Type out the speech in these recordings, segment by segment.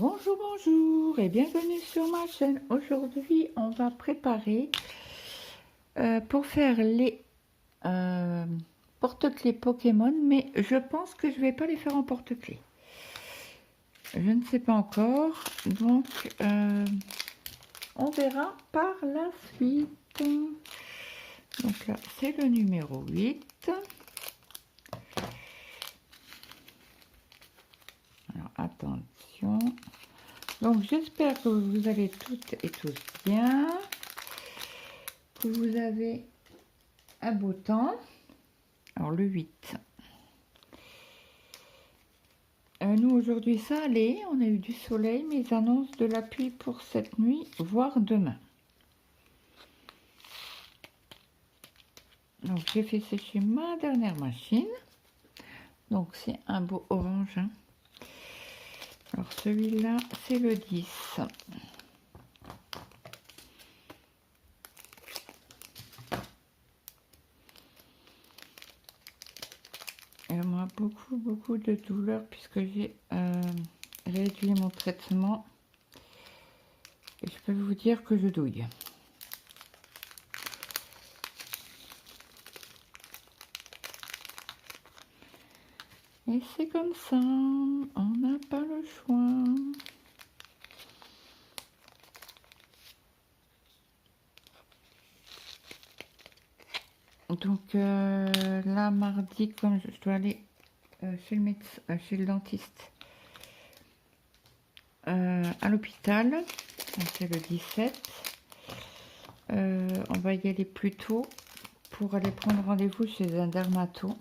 Bonjour, bonjour et bienvenue sur ma chaîne. Aujourd'hui, on va préparer pour faire les porte-clés Pokémon, mais je pense que je vais pas les faire en porte-clés. Je ne sais pas encore, donc on verra par la suite. Donc là, c'est le numéro 8. Alors, attention. Donc, j'espère que vous allez toutes et tous bien, que vous avez un beau temps. Alors, le 8. Nous, aujourd'hui, ça allait. On a eu du soleil, mais ils annoncent de la pluie pour cette nuit, voire demain. Donc, j'ai fait sécher ma dernière machine. Donc, c'est un beau orange. Hein. Alors, celui-là, c'est le 10. Moi, beaucoup de douleur puisque j'ai réduit mon traitement. Et je peux vous dire que je douille. Et c'est comme ça, on n'a pas le choix. Donc là, mardi, comme je dois aller chez le médecin, chez le dentiste, à l'hôpital, c'est le 17. On va y aller plus tôt pour aller prendre rendez-vous chez un dermato.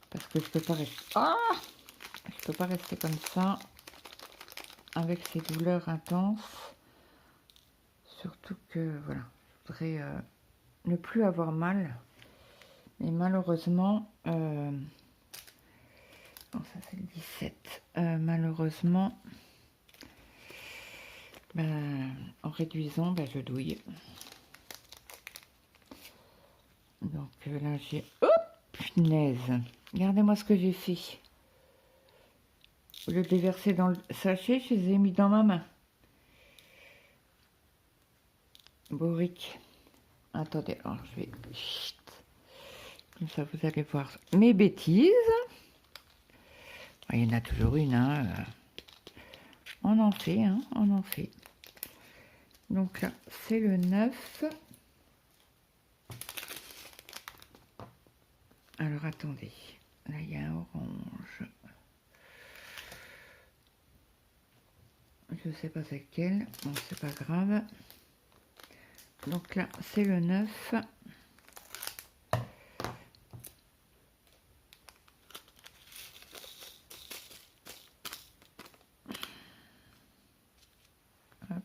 Parce que je peux pas rester. Je peux pas rester comme ça avec ces douleurs intenses. Surtout que voilà, je voudrais ne plus avoir mal. Mais malheureusement, non, ça c'est le 17. Malheureusement, en réduisant, je douille. Donc là, j'ai... Hop, punaise. Regardez-moi ce que j'ai fait. Au lieu de les verser dans le sachet, je les ai mis dans ma main. Boric. Attendez, alors je vais... Chut. Comme ça, vous allez voir mes bêtises. Il y en a toujours une, hein. On en fait, hein, on en fait. Donc là, c'est le 9. Alors, attendez. Là, il y a un orange. Je sais pas c'est lequel. Bon, c'est pas grave. Donc là, c'est le 9. Hop.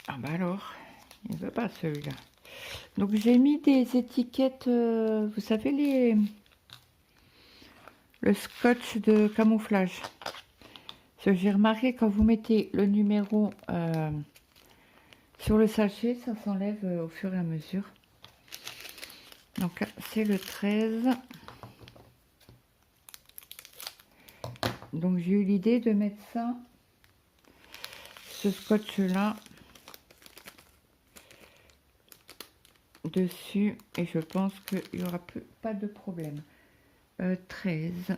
Ah bah alors, il veut pas celui-là. Donc j'ai mis des étiquettes, vous savez, le scotch de camouflage. Parce que j'ai remarqué quand vous mettez le numéro sur le sachet, ça s'enlève au fur et à mesure. Donc là, c'est le 13. Donc j'ai eu l'idée de mettre ça, ce scotch-là, dessus. Et je pense qu'il n'y aura pas de problème. 13.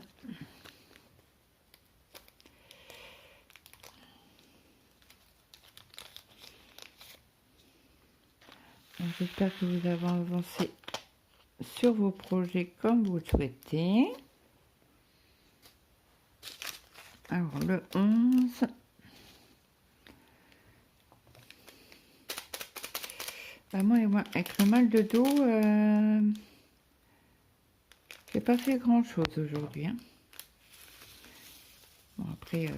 J'espère que vous avez avancé sur vos projets comme vous le souhaitez. Alors le 11. Moi, avec le mal de dos, j'ai pas fait grand chose aujourd'hui. Hein. Bon, après,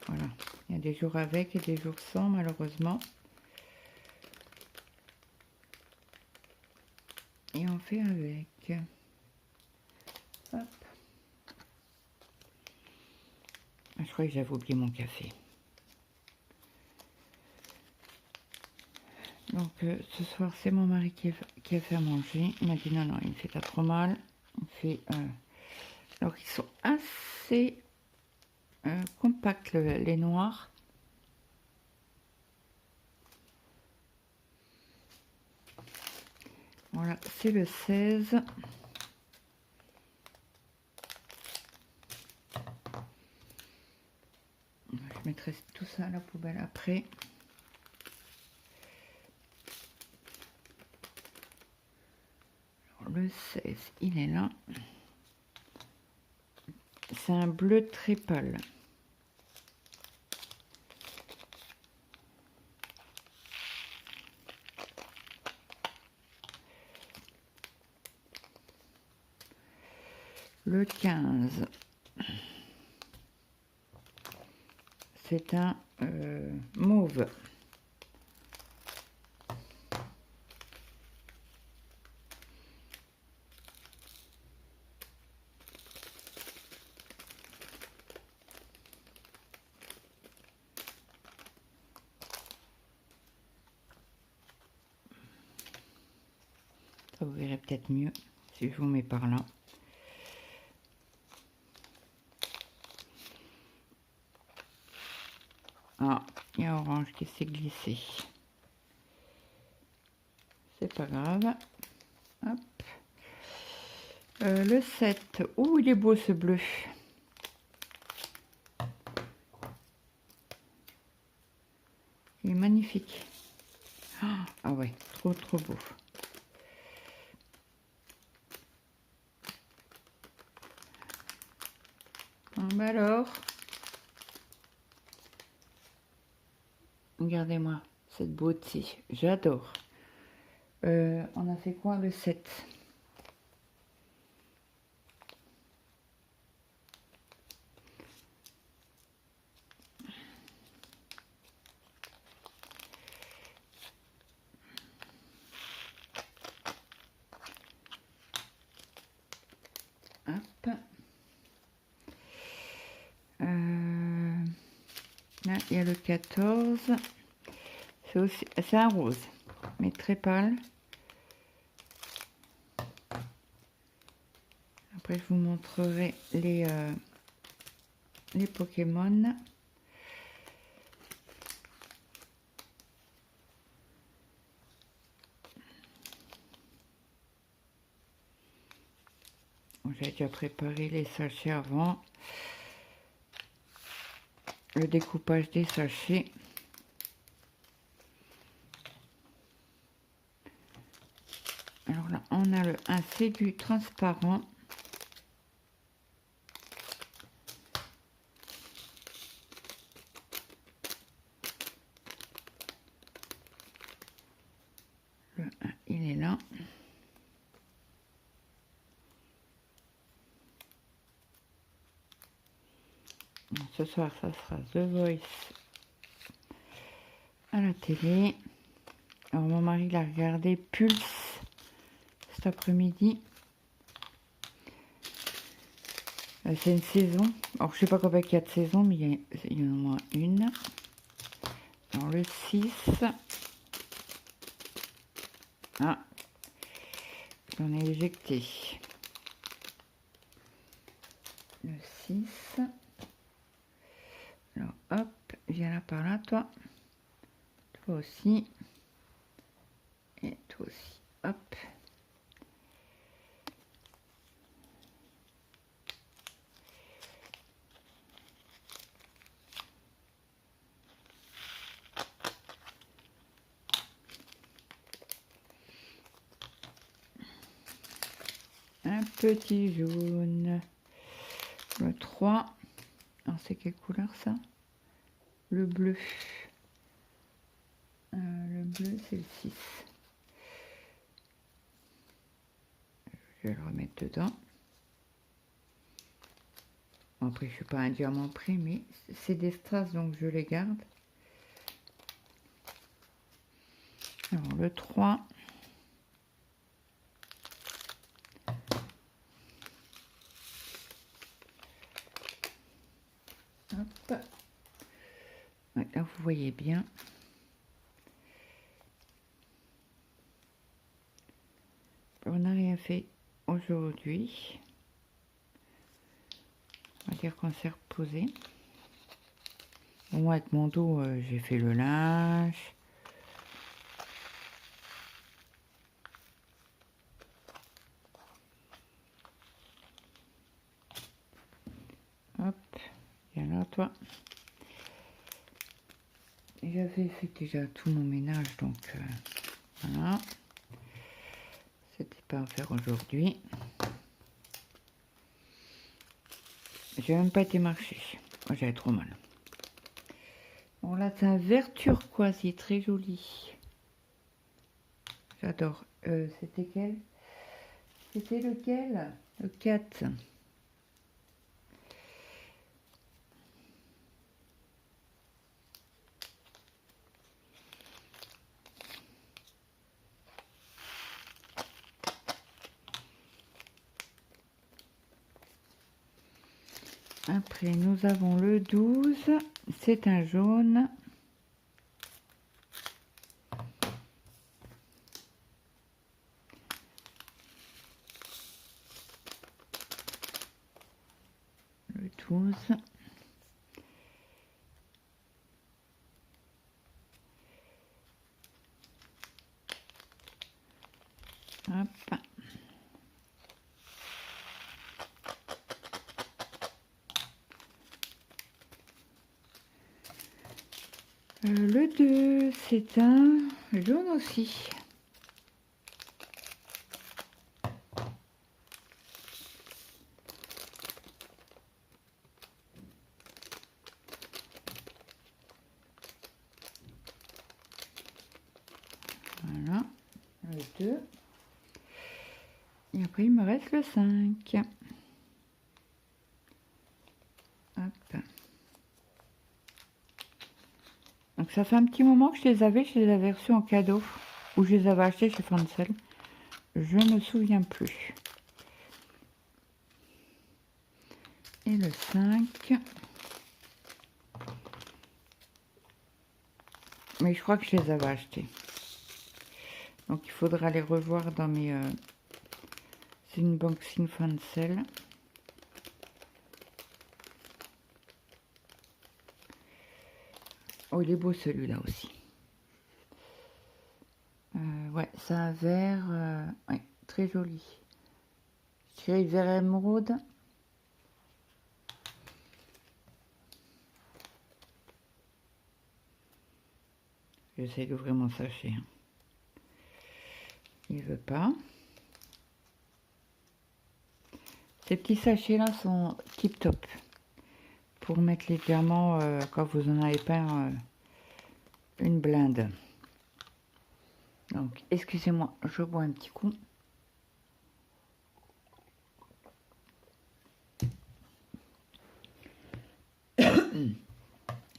voilà, il y a des jours avec et des jours sans, malheureusement. Et on fait avec. Hop. Je crois que j'avais oublié mon café. Donc Donc ce soir c'est mon mari qui a fait à manger. Il m'a dit non, il me fait pas trop mal. Il fait, alors ils sont assez compacts les noirs. Voilà, c'est le 16. Je mettrai tout ça à la poubelle après. Alors, le 16, il est là. C'est un bleu très pâle. Le 15, c'est un mauve. Ça vous verrez peut-être mieux si je vous mets par là. Ah, il y a orange qui s'est glissé. C'est pas grave. Hop. Le 7. Ouh, il est beau ce bleu. Il est magnifique. Ah ouais, trop trop beau. Ah, bah alors, regardez-moi cette beauté. J'adore. On a fait quoi le 7? Hop. Là, il y a le 14. C'est un rose, mais très pâle. Après, je vous montrerai les Pokémon. J'ai déjà préparé les sachets avant. Le découpage des sachets. Alors là, on a le 1, c'est du transparent. Le 1, il est là. Bon, ce soir, ça sera The Voice à la télé. Alors, mon mari l'a regardé Pulse cet après-midi. C'est une saison. Alors, je sais pas combien il y a de saisons, mais il y en a au moins une. Alors, le 6. Ah, j'en ai éjecté. Le 6. Alors, hop, viens là par là, toi. Toi aussi. Et toi aussi. Hop. Un petit jaune. Le 3. Alors, c'est quelle couleur ça? Le bleu. Le bleu, c'est le 6. Je vais le remettre dedans. Bon, après, je ne suis pas un diamant près, mais c'est des strass, donc je les garde. Alors, le 3. Hop. Ouais, là, vous voyez bien. aujourd'hui. On va dire qu'on s'est reposé. Bon, avec mon dos, j'ai fait le linge. Hop, viens là, toi. J'avais fait déjà tout mon ménage, donc voilà. C'était pas à faire aujourd'hui. J'ai même pas été marcher. Moi, j'avais trop mal. Bon, là, c'est un vert turquoise, il est très joli. J'adore. C'était quel? C'était lequel? Le 4. Après, nous avons le 12. C'est un jaune. Le 12. Hop. Le 2, c'est un jaune aussi. Voilà, le 2. Et après, il me reste le 5. Hop. Donc ça fait un petit moment que je les avais reçus en cadeau. Ou je les avais achetés chez Fancel. Je ne me souviens plus. Et le 5. Mais je crois que je les avais achetés. Donc il faudra les revoir dans mes unboxing Fancel. Oh, il est beau celui-là aussi. Ouais, c'est un vert ouais, très joli. Je dirais vert émeraude. J'essaie d'ouvrir mon sachet. Il veut pas. Ces petits sachets-là sont tip top. Pour mettre les diamants quand vous en avez pas une blinde. Donc, excusez-moi, je bois un petit coup.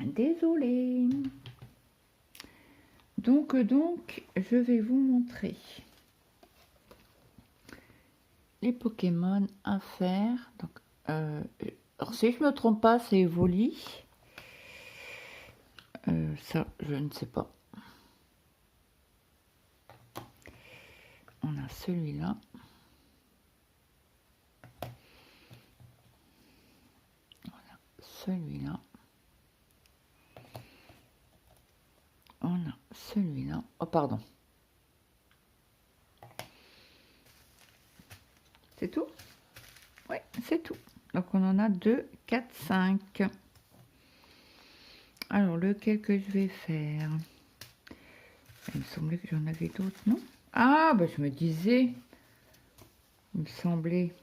Désolée. Donc, je vais vous montrer les Pokémon à faire. Donc, alors si je me trompe pas, c'est Evoli. Ça, je ne sais pas. On a celui-là. Voilà, celui-là. On a celui-là. Oh, pardon. C'est tout? Oui, c'est tout. Donc, on en a 2, 4, 5. Alors, lequel que je vais faire? Il me semblait que j'en avais d'autres, non? Ah, bah, je me disais. Il me semblait.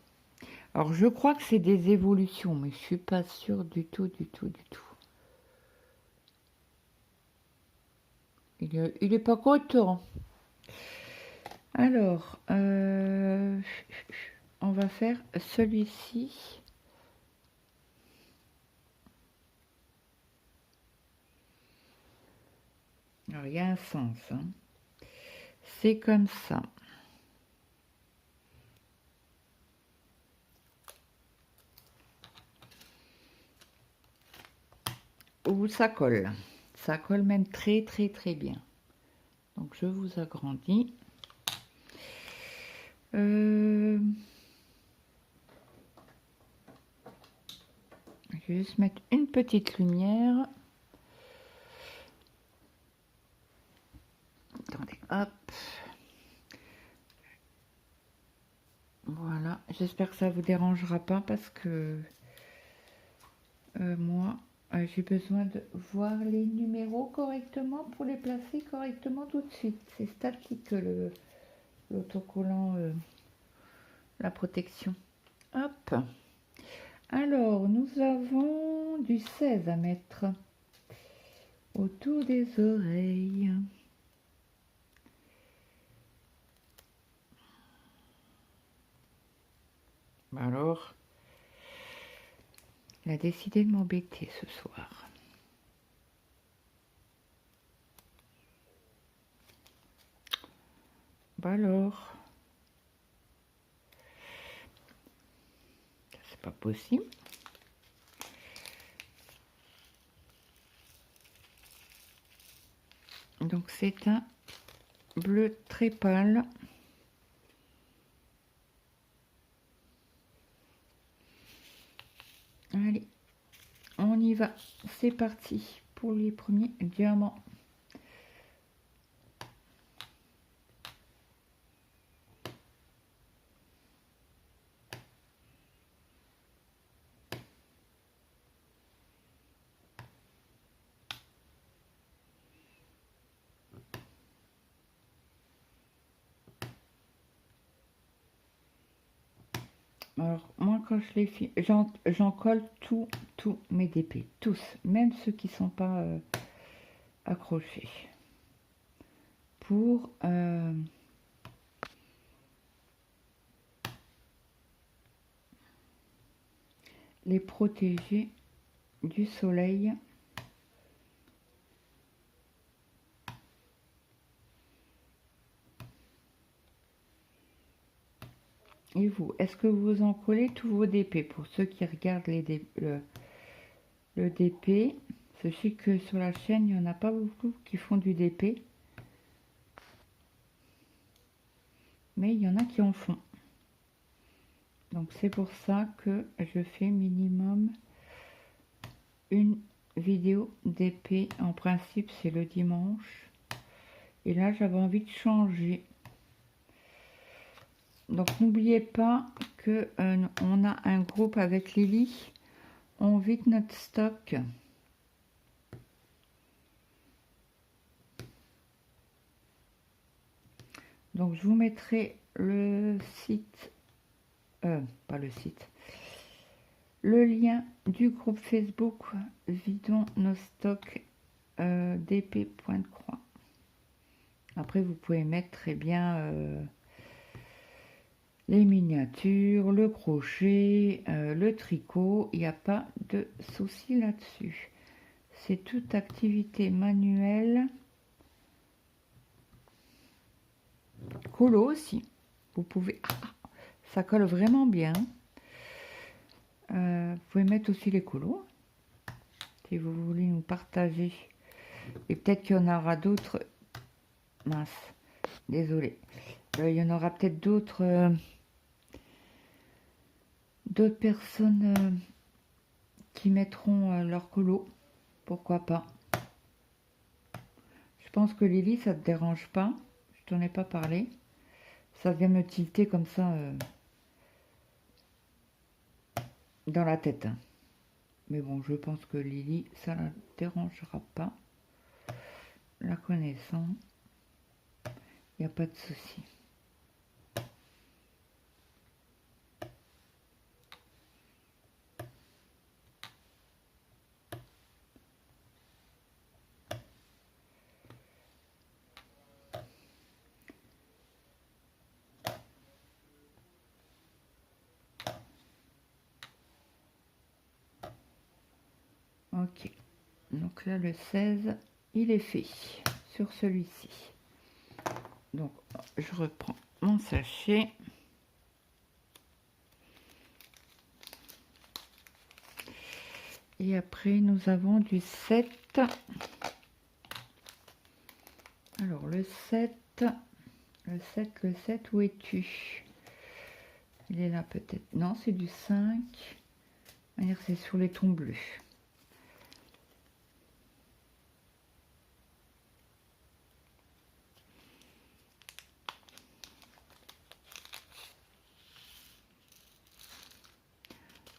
Alors, je crois que c'est des évolutions, mais je suis pas sûre du tout, du tout, du tout. Il est pas content. Alors, on va faire celui-ci. Alors, il y a un sens. Hein. C'est comme ça. Ou ça colle. Ça colle même très, très, très bien. Donc, je vous agrandis. Je vais juste mettre une petite lumière. Attendez, hop. Voilà, j'espère que ça vous dérangera pas parce que moi, j'ai besoin de voir les numéros correctement pour les placer correctement tout de suite. C'est statique l'autocollant, la protection. Hop. Alors, nous avons du 16 à mettre autour des oreilles. Alors, il a décidé de m'embêter ce soir. Bah alors, c'est pas possible. Donc c'est un bleu très pâle. Allez, on y va. C'est parti pour les premiers diamants. Alors, moi, quand je les filme, j'en colle tous mes DP, tous, même ceux qui ne sont pas accrochés, pour les protéger du soleil. Et vous, est-ce que vous en collez tous vos DP? Pour ceux qui regardent le DP, sachez que sur la chaîne, il n'y en a pas beaucoup qui font du DP. Mais il y en a qui en font. Donc c'est pour ça que je fais minimum une vidéo d'épée. En principe, c'est le dimanche. Et là, j'avais envie de changer. Donc n'oubliez pas que on a un groupe avec Lily. On vide notre stock. Donc je vous mettrai le site, pas le site, le lien du groupe Facebook Vidons nos stocks d'épée point de croix. Après vous pouvez mettre très bien les miniatures, le crochet, le tricot, il n'y a pas de souci là-dessus. C'est toute activité manuelle. Colo aussi. Vous pouvez... ça colle vraiment bien. Vous pouvez mettre aussi les colos. Si vous voulez nous partager. Et peut-être qu'il y en aura d'autres. Mince. Désolée. Il y en aura peut-être d'autres... d'autres personnes qui mettront leur colo. Pourquoi pas. Je pense que Lily, ça te dérange pas. Je t'en ai pas parlé. Ça vient me tilter comme ça dans la tête. Mais bon, je pense que Lily, ça ne la dérangera pas. La connaissant, il n'y a pas de souci. Ok, donc là le 16, il est fait sur celui-ci. Donc je reprends mon sachet. Et après nous avons du 7. Alors le 7, le 7, où es-tu? Il est là peut-être. Non, c'est du 5. On va dire que c'est sur les tons bleus.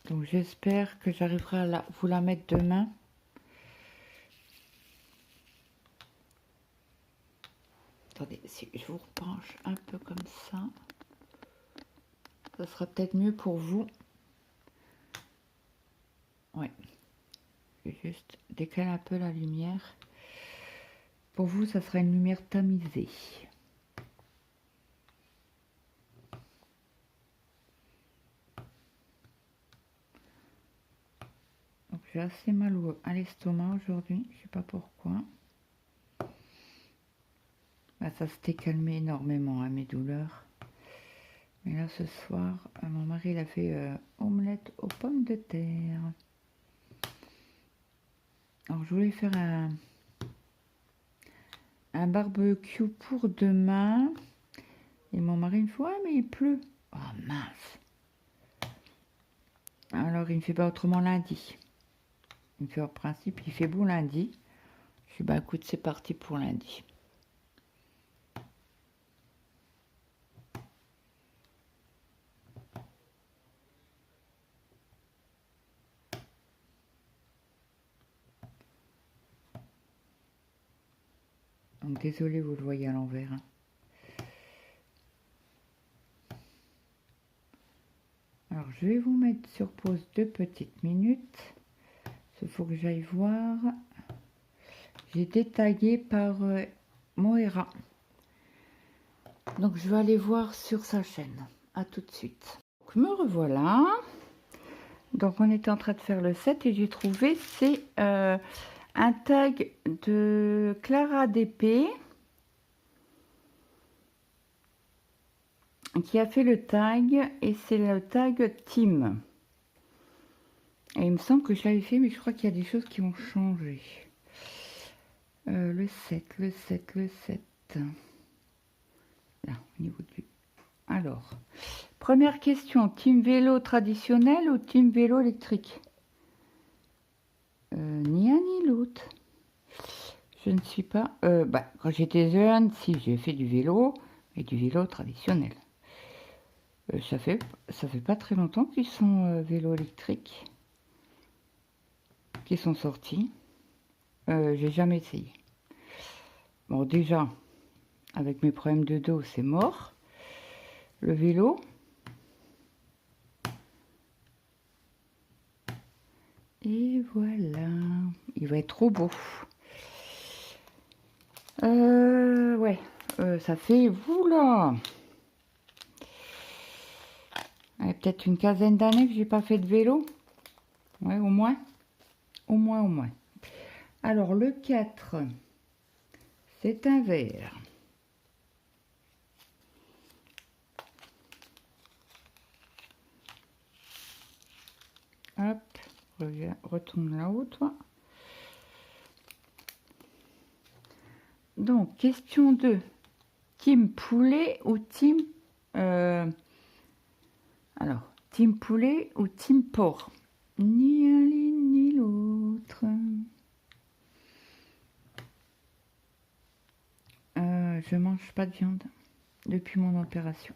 Donc j'espère que j'arriverai à vous la mettre demain. Attendez, si je vous repenche un peu comme ça sera peut-être mieux pour vous. Ouais. Je vais juste décaler un peu la lumière. Pour vous, ça sera une lumière tamisée. Donc j'ai assez mal à l'estomac aujourd'hui, je sais pas pourquoi. Bah, ça s'était calmé énormément, hein, mes douleurs. Mais là ce soir, mon mari il a fait omelette aux pommes de terre. Alors je voulais faire un barbecue pour demain. Et mon mari me fait ouais mais il pleut. Oh mince. Alors il me fait pas autrement lundi. Il me fait en principe il fait beau lundi. Je dis bah écoute c'est parti pour lundi. Donc désolé, vous le voyez à l'envers. Hein. Alors je vais vous mettre sur pause 2 petites minutes. Il faut que j'aille voir. J'ai détaillé par Moira. Donc je vais aller voir sur sa chaîne. À tout de suite. Donc, me revoilà. Donc on était en train de faire le set et j'ai trouvé c'est un tag de Clara DP qui a fait le tag et c'est le tag Team. Et il me semble que je l'avais fait mais je crois qu'il y a des choses qui ont changé. Le 7. Là, au niveau du... Alors, première question, team vélo traditionnel ou team vélo électrique? Ni un ni l'autre. Je ne suis pas... quand j'étais jeune, si, j'ai fait du vélo, mais du vélo traditionnel. Ça fait pas très longtemps qu'ils sont vélo électriques, qui sont sortis. J'ai jamais essayé. Bon, déjà, avec mes problèmes de dos, c'est mort. Le vélo. Et voilà. Il va être trop beau. Ouais. Ça fait... Oula, peut-être une quinzaine d'années que j'ai pas fait de vélo. Ouais, au moins. Au moins. Alors, le 4, c'est un vert. Hop, retourne là-haut, toi. Donc, question 2. Team poulet ou team... alors, team poulet ou team porc? Ni un ni l'autre. Je mange pas de viande depuis mon opération.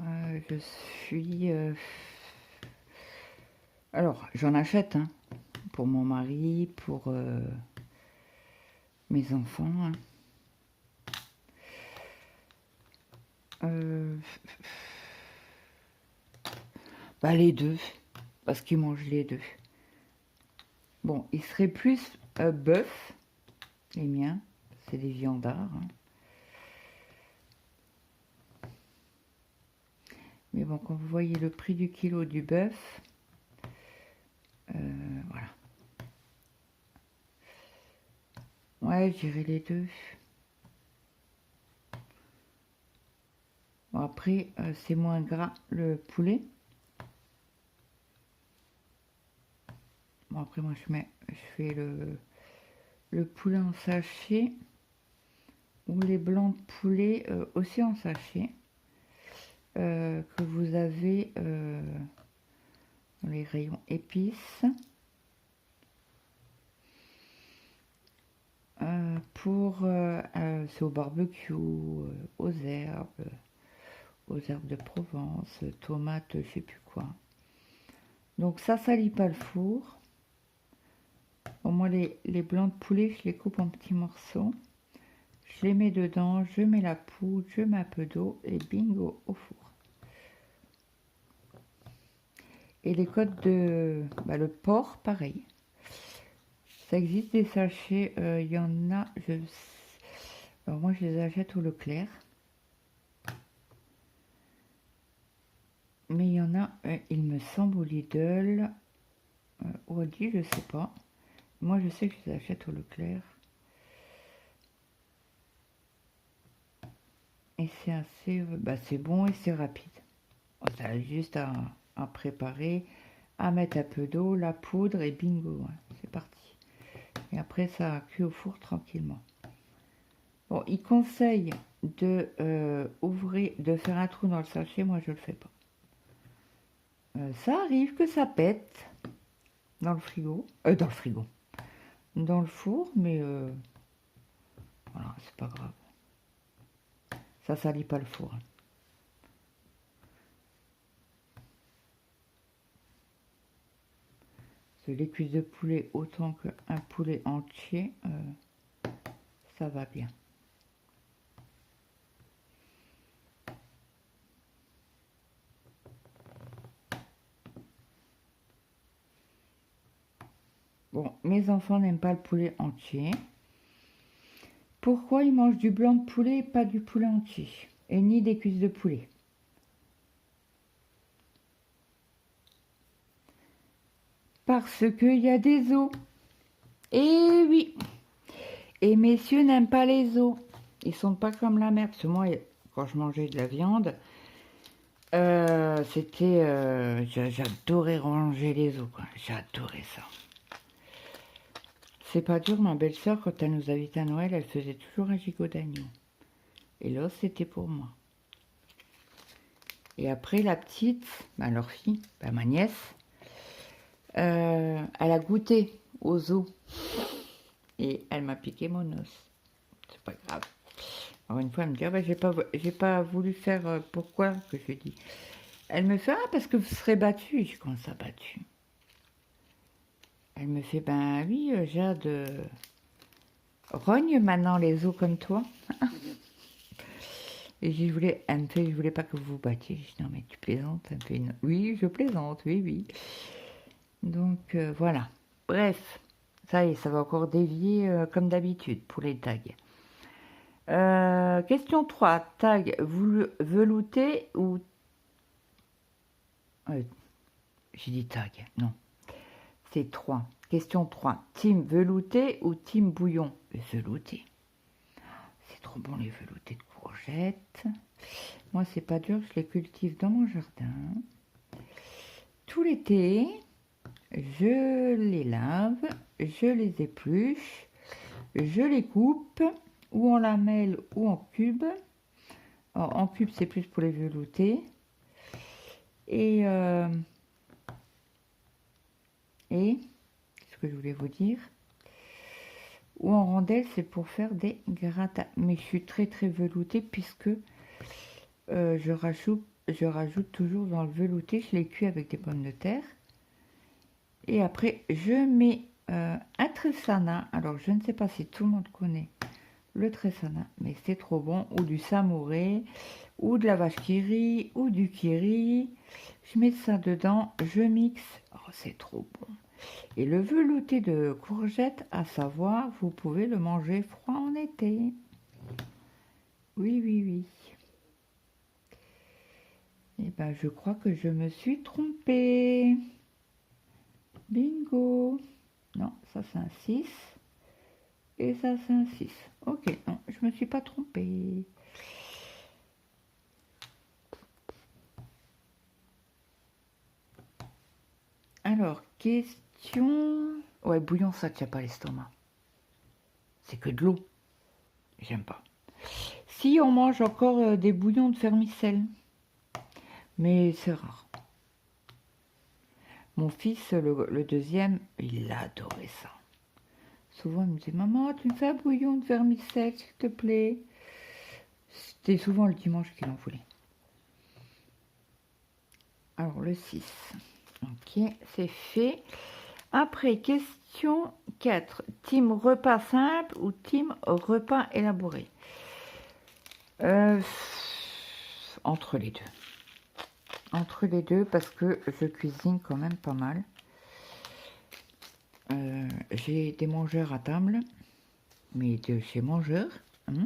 Je suis... Alors, j'en achète, hein, pour mon mari, pour mes enfants. Hein. Bah, les deux, parce qu'ils mangent les deux. Bon, ils seraient plus bœuf, les miens, c'est des viandards. Hein. Mais bon, quand vous voyez le prix du kilo du bœuf, voilà. Ouais, j'irai les deux. Bon, après, c'est moins gras le poulet. Bon, après, moi, je fais le poulet en sachet ou les blancs de poulet aussi en sachet que vous avez les rayons épices. C'est au barbecue, aux herbes de Provence, tomates, je sais plus quoi. Donc ça salit pas le four. Au moins les blancs de poulet, je les coupe en petits morceaux. Je les mets dedans, je mets la poudre, je mets un peu d'eau et bingo au four. Et les côtes le porc, pareil. Ça existe des sachets, il y en a, alors moi je les achète au Leclerc. Mais il y en a, il me semble, au Lidl, ou Aldi, je sais pas. Moi je sais que je les achète au Leclerc. Et c'est assez, c'est bon et c'est rapide. On a juste à préparer, à mettre un peu d'eau, la poudre et bingo, hein, c'est parti. Et après ça cuit au four tranquillement. Bon, il conseille de de faire un trou dans le sachet, moi je le fais pas. Ça arrive que ça pète dans le frigo, dans le four, mais voilà, c'est pas grave. Ça salit pas le four. Les cuisses de poulet autant qu'un poulet entier, ça va bien. Bon, mes enfants n'aiment pas le poulet entier. Pourquoi ils mangent du blanc de poulet et pas du poulet entier? Et ni des cuisses de poulet? Parce qu'il y a des os. Et oui. Et messieurs n'aiment pas les os. Ils sont pas comme la mère. Parce que moi, quand je mangeais de la viande, j'adorais ranger les os, quoi. J'adorais ça. C'est pas dur, ma belle-sœur, quand elle nous invitait à Noël, elle faisait toujours un gigot d'agneau. Et l'os, c'était pour moi. Et après, la petite, leur fille, ma nièce, elle a goûté aux os. Et elle m'a piqué mon os. C'est pas grave. Alors une fois, elle me dit, j'ai pas voulu faire, pourquoi que je dis. Elle me fait, parce que vous serez battu. Je commence à battu. Elle me fait, oui, Jade, rogne maintenant les os comme toi. Et elle me fait, je voulais pas que vous vous battiez. Je dis, non mais tu plaisantes. Elle me fait, oui, je plaisante, oui. Donc voilà. Bref, ça y est, ça va encore dévier comme d'habitude pour les tags. Question 3. Tag velouté ou... j'ai dit tag, non. C'est 3. Question 3. Team velouté ou team bouillon? Velouté. C'est trop bon les veloutés de courgettes. Moi, c'est pas dur, je les cultive dans mon jardin. Tout l'été, je les lave, je les épluche, je les coupe, ou en lamelles ou en cubes. Alors, en cubes, c'est plus pour les veloutés. Et qu'est-ce que je voulais vous dire? Ou en rondelles, c'est pour faire des gratins. Mais je suis très veloutée puisque je rajoute toujours dans le velouté, je les cuis avec des pommes de terre. Et après, je mets un tressana. Alors, je ne sais pas si tout le monde connaît le tressana, mais c'est trop bon. Ou du samouré, ou de la vache qui rit, ou du kiri. Je mets ça dedans, je mixe. Oh, c'est trop bon. Et le velouté de courgettes, à savoir, vous pouvez le manger froid en été. Oui. Et je crois que je me suis trompée. Bingo. Non, ça c'est un 6. Et ça c'est un 6. Ok, non, je me suis pas trompée. Alors, question... Ouais, bouillon, ça tient pas l'estomac. C'est que de l'eau. J'aime pas. Si on mange encore des bouillons de vermicelle. Mais c'est rare. Mon fils, le deuxième, il adorait ça. Souvent, il me disait, maman, tu me fais un bouillon de vermicelle, s'il te plaît. C'était souvent le dimanche qu'il en voulait. Alors, le 6. Ok, c'est fait. Après, question 4. Team repas simple ou team repas élaboré? Entre les deux. Entre les deux, parce que je cuisine quand même pas mal. J'ai des mangeurs à table, mais de chez mangeurs. Hein.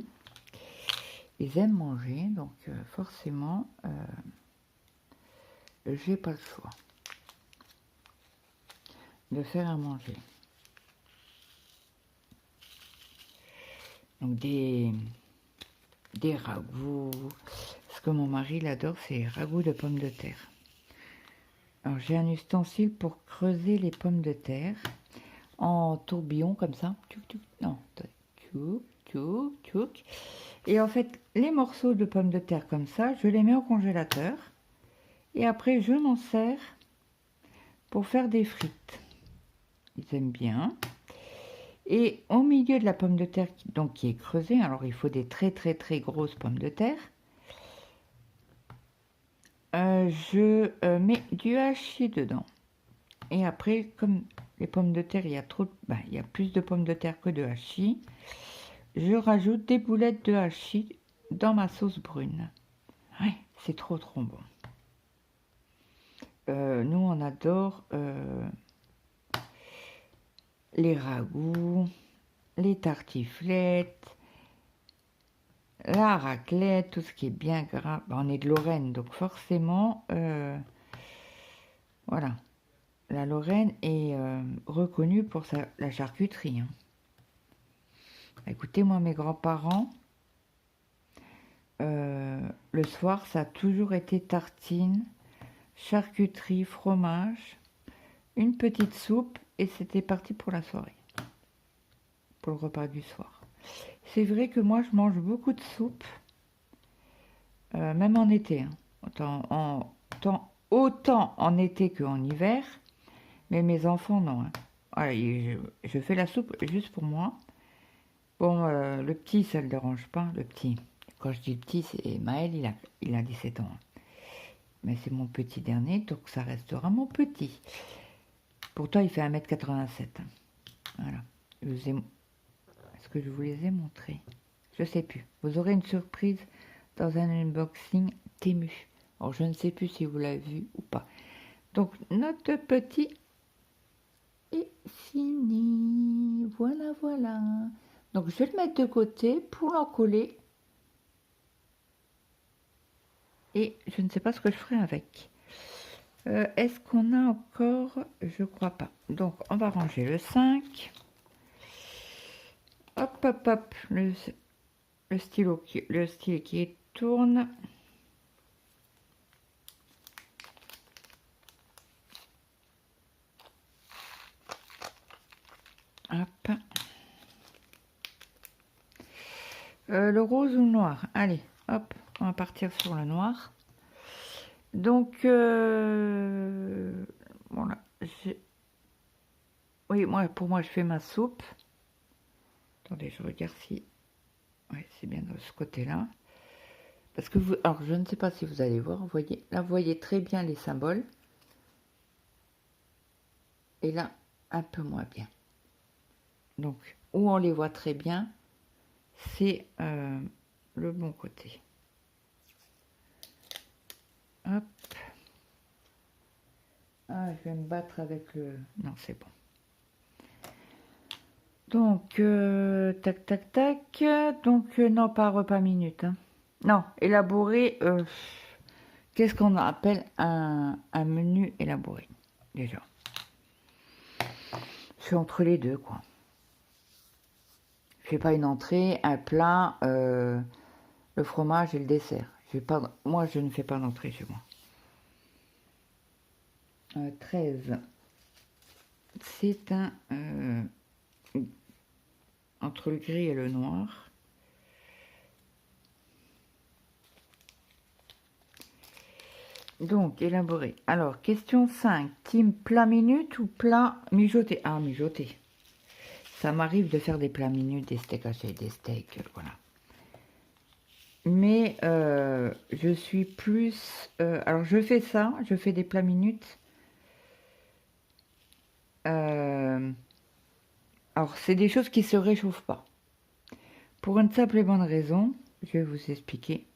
Ils aiment manger, donc forcément, j'ai pas le choix de faire à manger. Donc des ragoûts. Ce que mon mari il adore, c'est les ragoûts de pommes de terre. Alors j'ai un ustensile pour creuser les pommes de terre en tourbillon comme ça. Tchouk, tchouk. Non, tchouk, tchouk, tchouk. Et en fait, les morceaux de pommes de terre comme ça, je les mets au congélateur. Et après, je m'en sers pour faire des frites. Ils aiment bien. Et au milieu de la pomme de terre, donc qui est creusée, alors il faut des très très très grosses pommes de terre, je mets du hachis dedans. Et après, comme les pommes de terre, il y a il y a plus de pommes de terre que de hachis, je rajoute des boulettes de hachis dans ma sauce brune. Ouais, c'est trop trop bon. Nous, on adore les ragoûts, les tartiflettes, la raclette, tout ce qui est bien gras. On est de Lorraine, donc forcément, voilà. La Lorraine est reconnue pour la charcuterie. Hein. Écoutez, moi, mes grands-parents, le soir, ça a toujours été tartine, charcuterie, fromage, une petite soupe, et c'était parti pour la soirée, pour le repas du soir. C'est vrai que moi, je mange beaucoup de soupe, même en été. Hein. Autant en été qu'en hiver, mais mes enfants, non. Hein. Voilà, je fais la soupe juste pour moi. Bon, le petit, ça ne le dérange pas, le petit. Quand je dis petit, c'est Maël, il a 17 ans. Mais c'est mon petit dernier, donc ça restera mon petit. Pourtant, il fait 1m87. Voilà. Est-ce que je vous les ai montrés? Je ne sais plus. Vous aurez une surprise dans un unboxing Temu. Alors, je ne sais plus si vous l'avez vu ou pas. Donc, notre petit est fini. Voilà, voilà. Donc, je vais le mettre de côté pour l'encoller. Et je ne sais pas ce que je ferai avec. Est-ce qu'on a encore? Je crois pas. Donc, on va ranger le 5. Hop, hop, hop. Le stylet qui tourne. Hop. Le rose ou le noir? Allez, hop, on va partir sur le noir. Donc, voilà. Oui, pour moi, je fais ma soupe. Attendez, je regarde si... Oui, c'est bien de ce côté-là. Parce que vous... Alors, je ne sais pas si vous allez voir. Vous voyez, là, vous voyez très bien les symboles. Et là, un peu moins bien. Donc, où on les voit très bien, c'est le bon côté. Hop. Ah, je vais me battre avec le... Non, c'est bon. Donc, tac, tac, tac. Donc, non, pas repas minute. Hein. Non, élaboré. Qu'est-ce qu'on appelle un menu élaboré, déjà? Je suis entre les deux, quoi. Je fais pas une entrée, un plat, le fromage et le dessert. Moi, je ne fais pas d'entrée chez moi. 13. C'est un... entre le gris et le noir. Donc, élaborer. Alors, question 5. Team plat minute ou plat mijoté? Ah, mijoté. Ça m'arrive de faire des plats minutes, des steaks hachés, des steaks, voilà. Mais je suis plus... alors, je fais ça, je fais des plats minutes. Alors, c'est des choses qui ne se réchauffent pas. Pour une simple et bonne raison, je vais vous expliquer.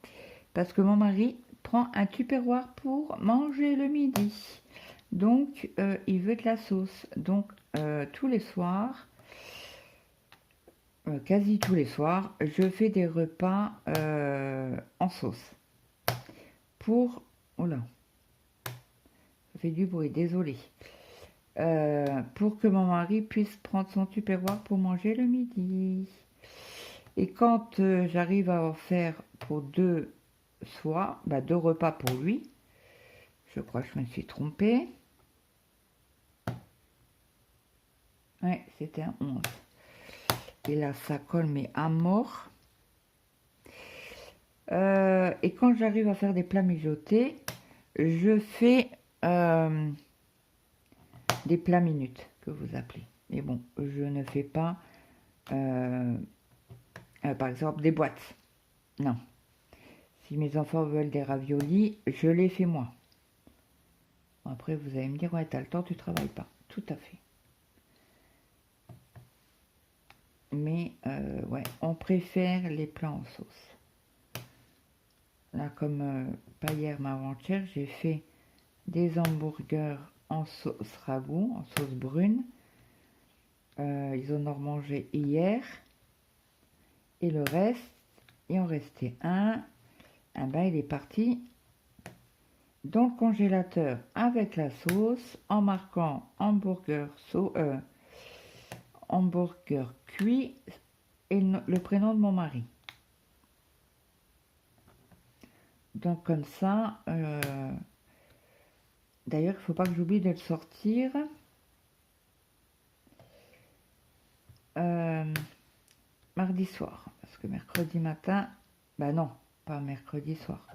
Parce que mon mari prend un tupperware pour manger le midi. Donc, il veut de la sauce. Donc, tous les soirs, quasi tous les soirs, je fais des repas en sauce. Pour... Oh là, ça fait du bruit, désolé. Pour que mon mari puisse prendre son tupperware pour manger le midi. Et quand j'arrive à en faire pour deux soirs, deux repas pour lui, je crois que je me suis trompée. Ouais, c'était un 11. Et là, ça colle, mais à mort. Et quand j'arrive à faire des plats mijotés, je fais des plats minutes, que vous appelez. Mais bon, je ne fais pas, par exemple, des boîtes. Non. Si mes enfants veulent des raviolis, je les fais moi. Après, vous allez me dire, ouais, t'as le temps, tu travailles pas. Tout à fait. Mais, ouais, on préfère les plats en sauce. Là, comme pas hier, mais avant-hier, j'ai fait des hamburgers en sauce ragoût, en sauce brune. Ils en ont mangé hier. Et le reste, il en restait un. Ah ben, il est parti dans le congélateur avec la sauce en marquant hamburger cuit et le prénom de mon mari. Donc comme ça, d'ailleurs, il ne faut pas que j'oublie de le sortir. Mardi soir, parce que mercredi matin, bah non, pas mercredi soir.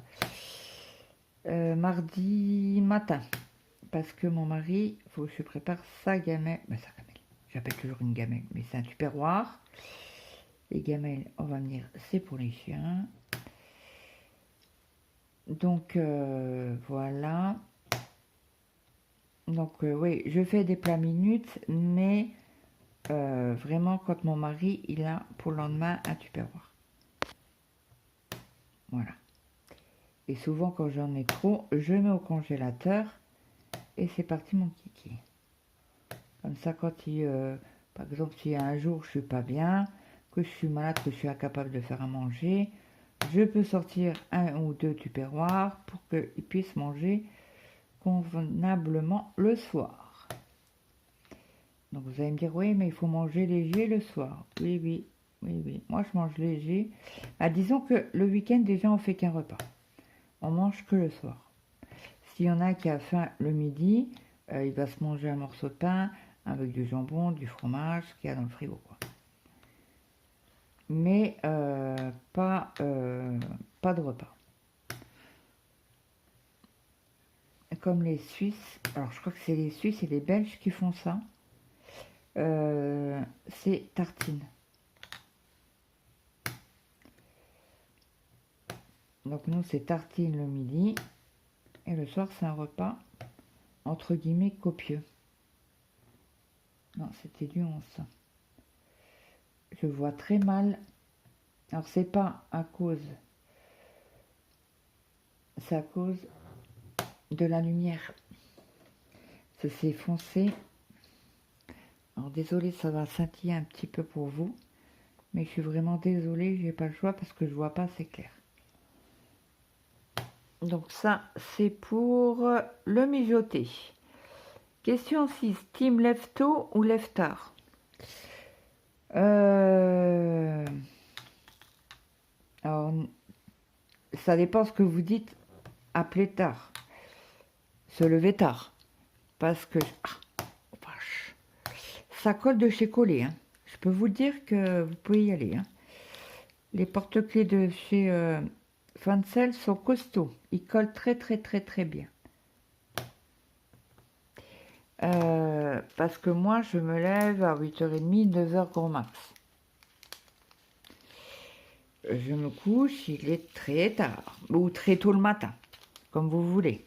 Mardi matin, parce que mon mari, il faut que je prépare sa gamelle. Sa gamelle, j'appelle toujours une gamelle, mais c'est un tupperware. Les gamelles, on va venir, c'est pour les chiens. Donc voilà. Donc oui, je fais des plats minutes, mais vraiment quand mon mari, il a pour le lendemain un tupperware. Voilà. Et souvent quand j'en ai trop, je mets au congélateur et c'est parti mon kiki. Comme ça quand il, par exemple si un jour je suis pas bien, que je suis malade, que je suis incapable de faire à manger, je peux sortir un ou deux tupperwares pour qu'ils puissent manger convenablement le soir. Donc vous allez me dire, oui, mais il faut manger léger le soir. Oui, oui, oui, oui. Moi, je mange léger. Disons que le week-end, déjà, on fait qu'un repas. On mange que le soir. S'il y en a qui a faim le midi, il va se manger un morceau de pain avec du jambon, du fromage, qu'il y a dans le frigo, quoi. Mais pas de repas. Comme les Suisses, alors je crois que c'est les Suisses et les Belges qui font ça. C'est tartine. Donc nous c'est tartine le midi et le soir c'est un repas entre guillemets copieux. Non, c'était du 11. Je vois très mal. Alors c'est pas à cause, c'est à cause de la lumière. C'est foncé. Alors désolé, ça va scintiller un petit peu pour vous, mais je suis vraiment désolée, j'ai pas le choix parce que je vois pas assez clair. Donc ça, c'est pour le mijoter. Question 6. Team lève tôt ou lève tard? Alors, ça dépend ce que vous dites. Appeler tard. Se lever tard. Parce que... vache. Ça colle de chez Collet. Hein. Je peux vous dire que vous pouvez y aller. Hein. Les porte-clés de chez Fancel sont costauds. Ils collent très très très très bien. Parce que moi, je me lève à 8h30, 9h grand max. Je me couche, il est très tard, ou très tôt le matin, comme vous voulez.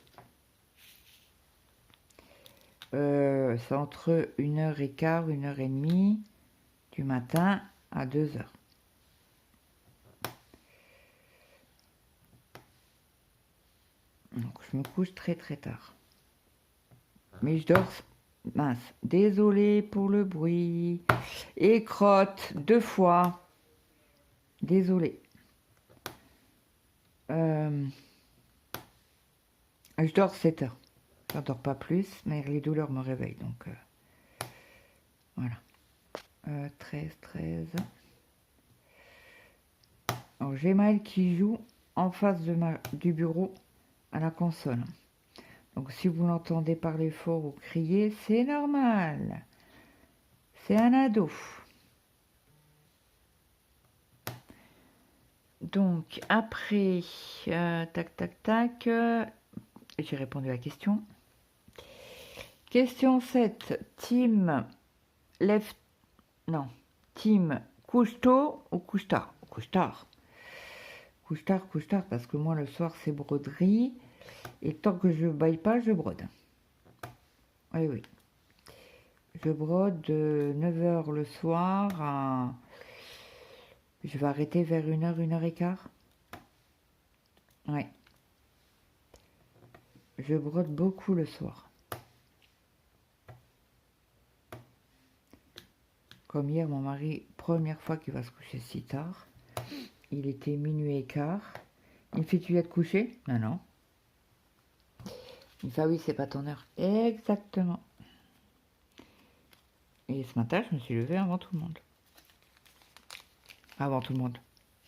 C'est entre 1h15, 1h30 du matin à 2h. Donc je me couche très très tard. Mais je dors, mince, désolée pour le bruit. Et crotte 2 fois. Désolée. Je dors 7 heures. Je dors pas plus, mais les douleurs me réveillent. Donc voilà. 13. Alors j'ai Maël qui joue en face du bureau à la console. Donc si vous l'entendez parler fort ou crier, c'est normal. C'est un ado. Donc après, tac, j'ai répondu à la question. Question 7, team team couche tôt ou couche tard? Couche tard. Couche tard, parce que moi le soir c'est broderie. Et tant que je baille pas, je brode. Oui. Je brode de 9h le soir à... Je vais arrêter vers 1h, 1h15. Ouais. Je brode beaucoup le soir. Comme hier, mon mari, première fois qu'il va se coucher si tard, il était 00h15. Il me fait, tu viens te coucher? Non. Il me fait, ah oui, c'est pas ton heure. Exactement. Et ce matin, je me suis levée avant tout le monde. Avant tout le monde.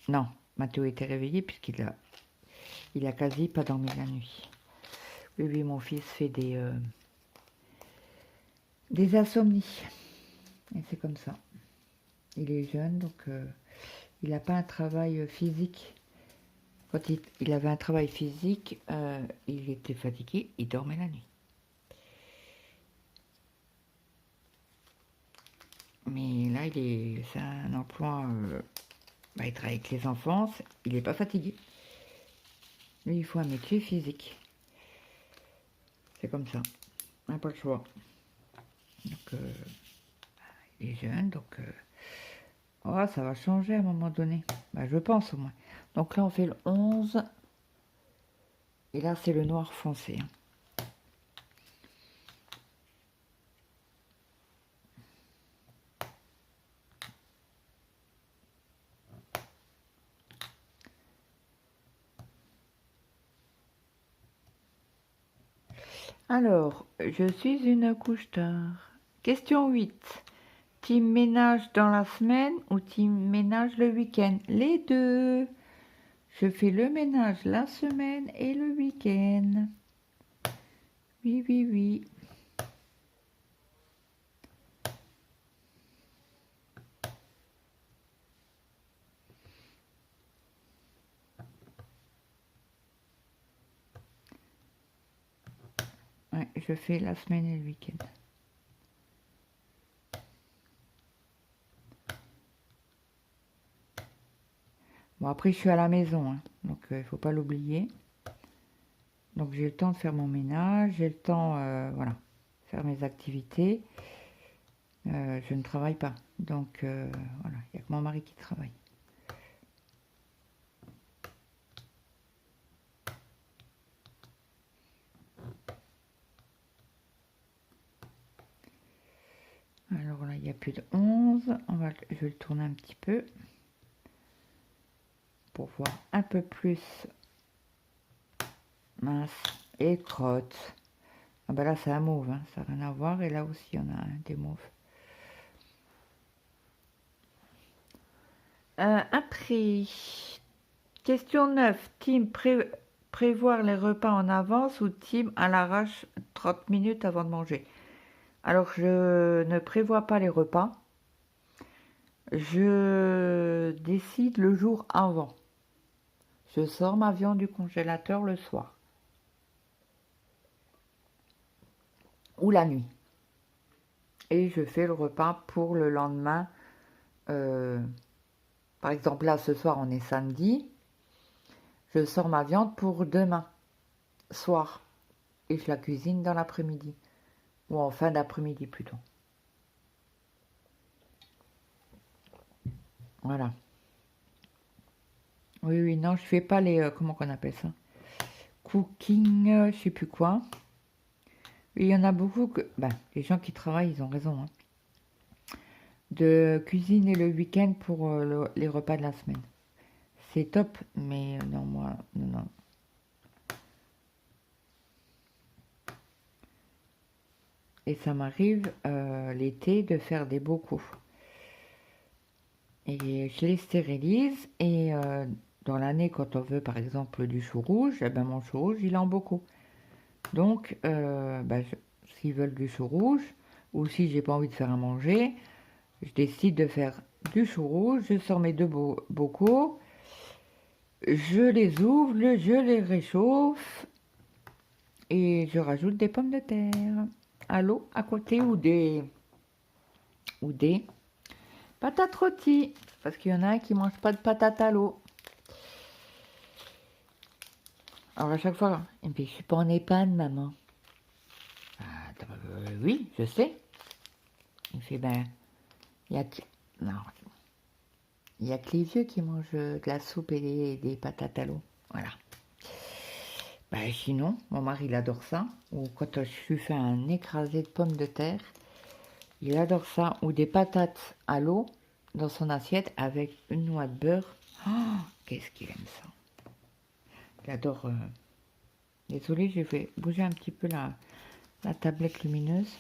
Non, Mathéo était réveillé puisqu'il a quasi pas dormi la nuit. Oui, mon fils fait des insomnies. Et c'est comme ça. Il est jeune, donc il n'a pas un travail physique. Quand il avait un travail physique, il était fatigué, il dormait la nuit. Mais là, c'est un emploi, il travaille avec les enfants, il n'est pas fatigué. Lui, il faut un métier physique. C'est comme ça. On n'a pas le choix. Donc, il est jeune, donc... ça va changer à un moment donné. Je pense au moins. Donc là, on fait le 11. Et là, c'est le noir foncé. Alors, je suis une couche tard. Question 8. Team ménage dans la semaine ou team ménage le week-end? Les deux. Je fais le ménage la semaine et le week-end. Oui. Ouais, je fais la semaine et le week-end. Bon, après, je suis à la maison, hein, donc il ne faut pas l'oublier. Donc, j'ai le temps de faire mon ménage, j'ai le temps, voilà, faire mes activités. Je ne travaille pas, donc voilà, il n'y a que mon mari qui travaille. Alors là, il n'y a plus de 11. Je vais le tourner un petit peu pour voir un peu plus. Mince. Et crotte. Ah ben là, c'est un mauve, hein, ça n'a rien à voir. Et là aussi, il y en a des mauves. Après, question 9. Team prévoir les repas en avance ou team à l'arrache 30 minutes avant de manger? Alors, je ne prévois pas les repas. Je décide le jour avant. Je sors ma viande du congélateur le soir. Ou la nuit. et je fais le repas pour le lendemain. Par exemple, là, ce soir, on est samedi. Je sors ma viande pour demain soir et je la cuisine dans l'après-midi ou en fin d'après-midi plutôt. Voilà. Oui, oui, non, je fais pas les... comment qu'on appelle ça? Cooking, je sais plus quoi. Il y en a beaucoup que... Ben, les gens qui travaillent, ils ont raison. Hein, de cuisiner le week-end pour les repas de la semaine. C'est top, mais non, moi, non, non. Et ça m'arrive l'été de faire des bocaux. Et je les stérilise et dans l'année, quand on veut par exemple du chou rouge, eh ben, mon chou rouge, il est en bocaux. Donc, ben, s'ils veulent du chou rouge, ou si j'ai pas envie de faire à manger, je décide de faire du chou rouge, je sors mes deux bocaux, je les ouvre, je les réchauffe et je rajoute des pommes de terre à l'eau à côté ou des patates rôties, parce qu'il y en a un qui mange pas de patates à l'eau. Alors à chaque fois, il me dit, je suis pas en EHPAD, maman. Oui, je sais. Il fait, ben, il y a que... Non, il y a que les vieux qui mangent de la soupe et des patates à l'eau. Voilà. Ben, sinon, mon mari, il adore ça. Ou quand je lui fais un écrasé de pommes de terre, il adore ça. Ou des patates à l'eau dans son assiette avec une noix de beurre. Oh, qu'est-ce qu'il aime ça. Il adore... Désolée, j'ai fait bouger un petit peu la tablette lumineuse.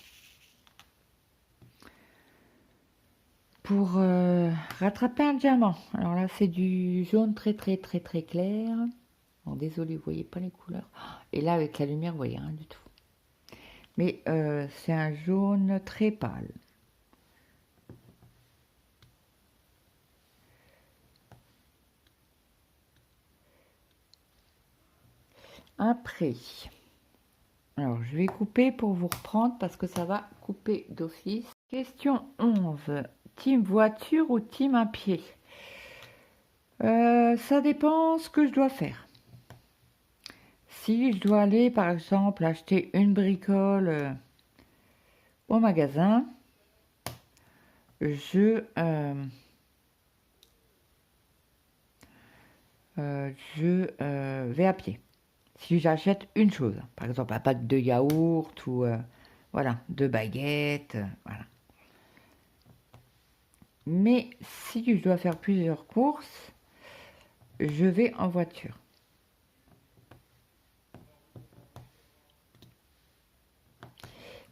Pour rattraper un diamant. Alors là, c'est du jaune très très très très clair. Bon, désolé, vous voyez pas les couleurs. Et là, avec la lumière, vous voyez rien du tout. Mais c'est un jaune très pâle. Après, alors je vais couper pour vous reprendre parce que ça va couper d'office. Question 11. Team voiture ou team à pied? Ça dépend ce que je dois faire. Si je dois aller, par exemple, acheter une bricole au magasin, je vais à pied. Si j'achète une chose, par exemple un pack de yaourt ou voilà, 2 baguettes, voilà. Mais si je dois faire plusieurs courses, je vais en voiture.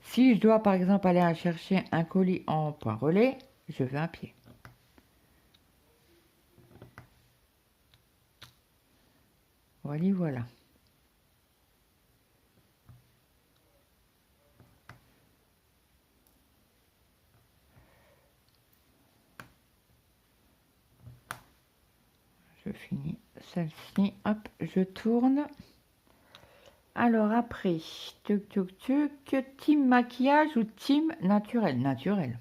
Si je dois par exemple aller chercher un colis en point relais, je vais à pied. Voilà, voilà. Je finis celle-ci, hop, je tourne. Alors après, team maquillage ou team naturel? Naturel.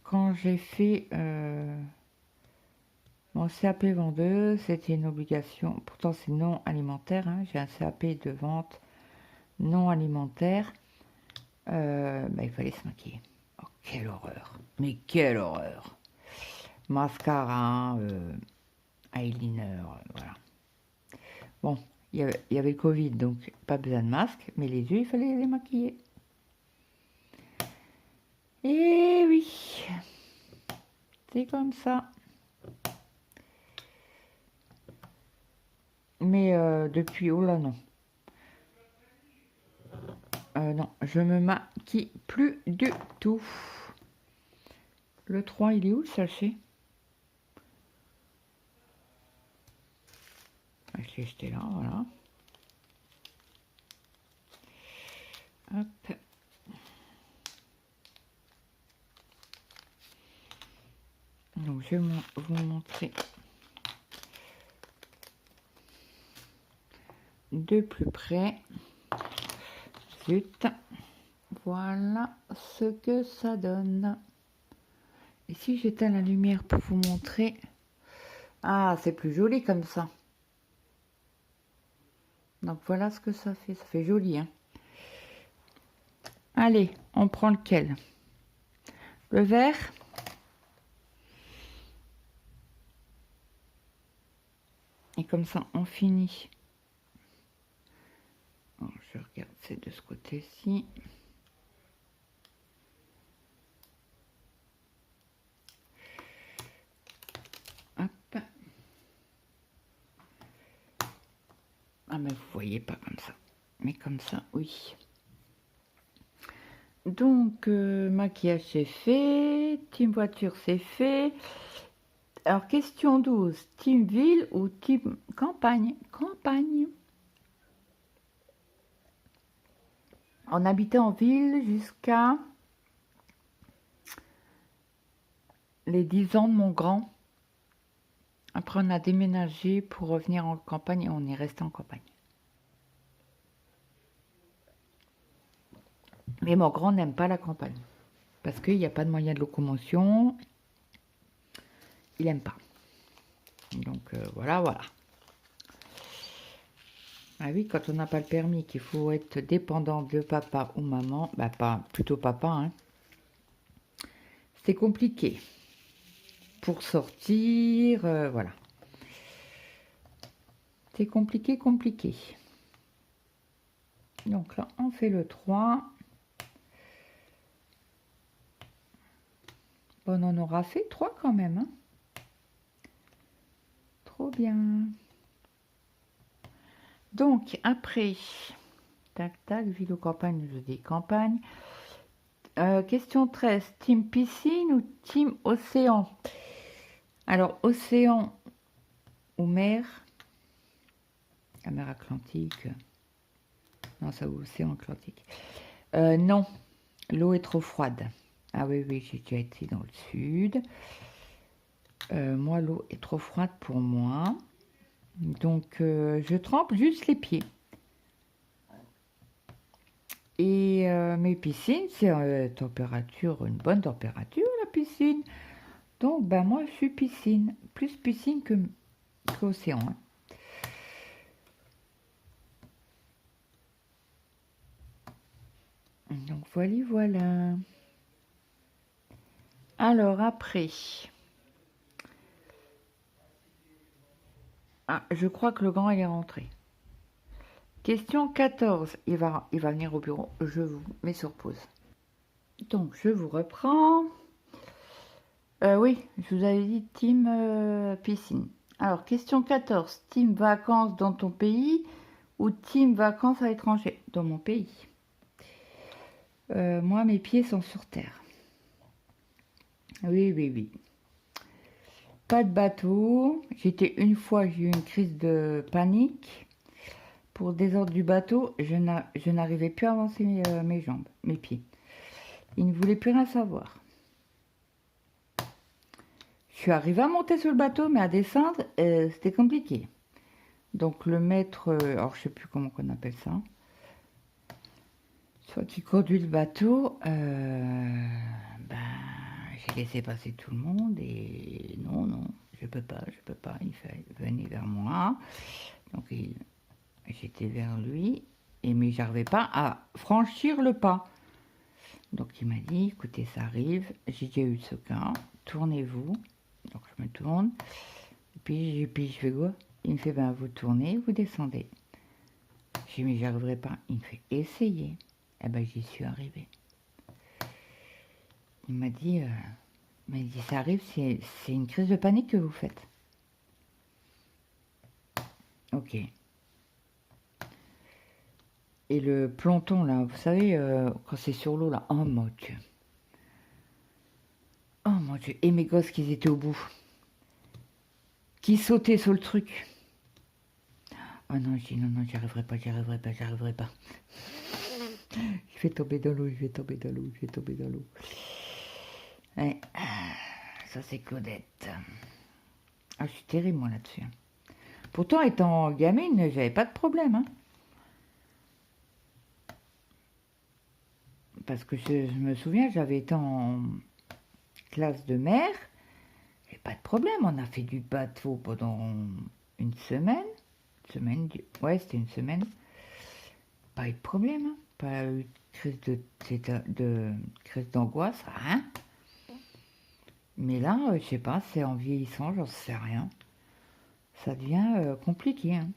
Quand j'ai fait mon CAP vendeuse, c'était une obligation. Pourtant, c'est non alimentaire. Hein, j'ai un CAP de vente non alimentaire. Bah, il fallait se maquiller. Oh, quelle horreur! Mais quelle horreur! Mascara, eyeliner, voilà. Bon, il y avait le Covid, donc pas besoin de masque, mais les yeux, il fallait les maquiller. Et oui, c'est comme ça. Mais depuis, oh là non. Non, je me maquille plus du tout. Le 3, il est où le sachet? Je l'ai jeté là, voilà. Hop. Donc je vais vous montrer de plus près. zut. Voilà ce que ça donne. Et si j'éteins la lumière pour vous montrer. Ah, c'est plus joli comme ça. Donc voilà ce que ça fait. Ça fait joli, hein. Allez, on prend lequel? Le vert. Et comme ça, on finit. Alors, je regarde, c'est de ce côté-ci. Hop. Ah, mais vous voyez pas comme ça. Mais comme ça, oui. Donc, maquillage, c'est fait. Team voiture, c'est fait. Alors, question 12. Team ville ou team campagne? Campagne. On habitait en ville jusqu'à les 10 ans de mon grand. Après, on a déménagé pour revenir en campagne et on est resté en campagne. Mais mon grand n'aime pas la campagne parce qu'il n'y a pas de moyen de locomotion. Il n'aime pas. Donc, voilà, voilà. Ah oui, quand on n'a pas le permis, qu'il faut être dépendant de papa ou maman, bah pas, plutôt papa, hein, c'est compliqué. Pour sortir, voilà. C'est compliqué, compliqué. Donc là, on fait le 3. Bon, on en aura fait 3 quand même, hein. Trop bien. Donc, après, tac, tac, ville ou campagne, je dis campagne. Question 13, team piscine ou team océan? Alors, océan ou mer? La mer Atlantique. Non, ça, océan Atlantique. Non, l'eau est trop froide. Ah oui, oui, j'ai déjà été dans le sud. Moi, l'eau est trop froide pour moi. Donc, je trempe juste les pieds. Et mes piscines, c'est température, une bonne température, la piscine. Donc, ben moi, je suis piscine. Plus piscine qu'océan. Hein. Donc, voilà, voilà. Alors, après. Ah, je crois que le grand, il est rentré. Question 14. Il va venir au bureau. Je vous mets sur pause. Donc, je vous reprends. Oui, je vous avais dit team piscine. Alors, question 14. Team vacances dans ton pays ou team vacances à l'étranger? Dans mon pays. Moi, mes pieds sont sur terre. Oui, oui, oui. Pas de bateau. J'ai eu une crise de panique. Pour désordre du bateau, je n'arrivais plus à avancer mes jambes, mes pieds. Il ne voulait plus rien savoir. Je suis arrivée à monter sur le bateau, mais à descendre, c'était compliqué. Donc le maître, alors je sais plus comment on appelle ça, soit qui conduit le bateau, ben, j'ai laissé passer tout le monde et non, non, je peux pas, il fait venir vers moi. Donc j'étais vers lui, mais j'arrivais pas à franchir le pas. Donc il m'a dit, écoutez, ça arrive, j'ai déjà eu ce cas, tournez-vous. Donc je me tourne, et puis je fais quoi? Il me fait, ben vous tournez, vous descendez. J'ai dit, mais j'y arriverai pas. Il me fait, essayez. Eh ben j'y suis arrivée. Il m'a dit, ça arrive, c'est une crise de panique que vous faites. Ok. Et le planton là, vous savez, quand c'est sur l'eau là, oh mon Dieu. Oh mon Dieu. Et mes gosses qui étaient au bout. Qui sautaient sur le truc. Oh non, je dis non, non, j'y arriverai pas. Je vais tomber dans l'eau, Ouais. Ça c'est Claudette. Ah, je suis terrible moi là-dessus. Pourtant, étant gamine, j'avais pas de problème. Hein. Parce que je me souviens, j'avais été en classe de mer, et pas de problème, on a fait du bateau pendant une semaine. Ouais, c'était une semaine. Pas eu de problème, hein. Pas eu de crise d'angoisse, rien. Mais là, je sais pas, c'est en vieillissant, j'en sais rien. Ça devient compliqué, hein.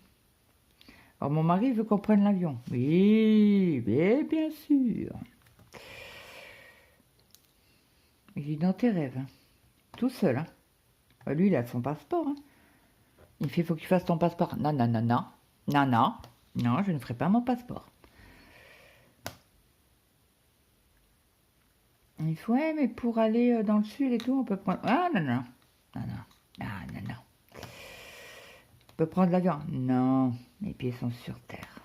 Alors mon mari veut qu'on prenne l'avion. Oui, mais bien sûr. Il dit dans tes rêves, hein. Tout seul, hein. Lui, il a son passeport, hein. Il fait, faut que tu fasses ton passeport. Non, non, non, non. Non, non. Non, je ne ferai pas mon passeport. Il faut, ouais, mais pour aller dans le sud et tout, on peut prendre... Ah, non, non. Non, non. Ah, non, non. On peut prendre l'avion. Non, mes pieds sont sur terre.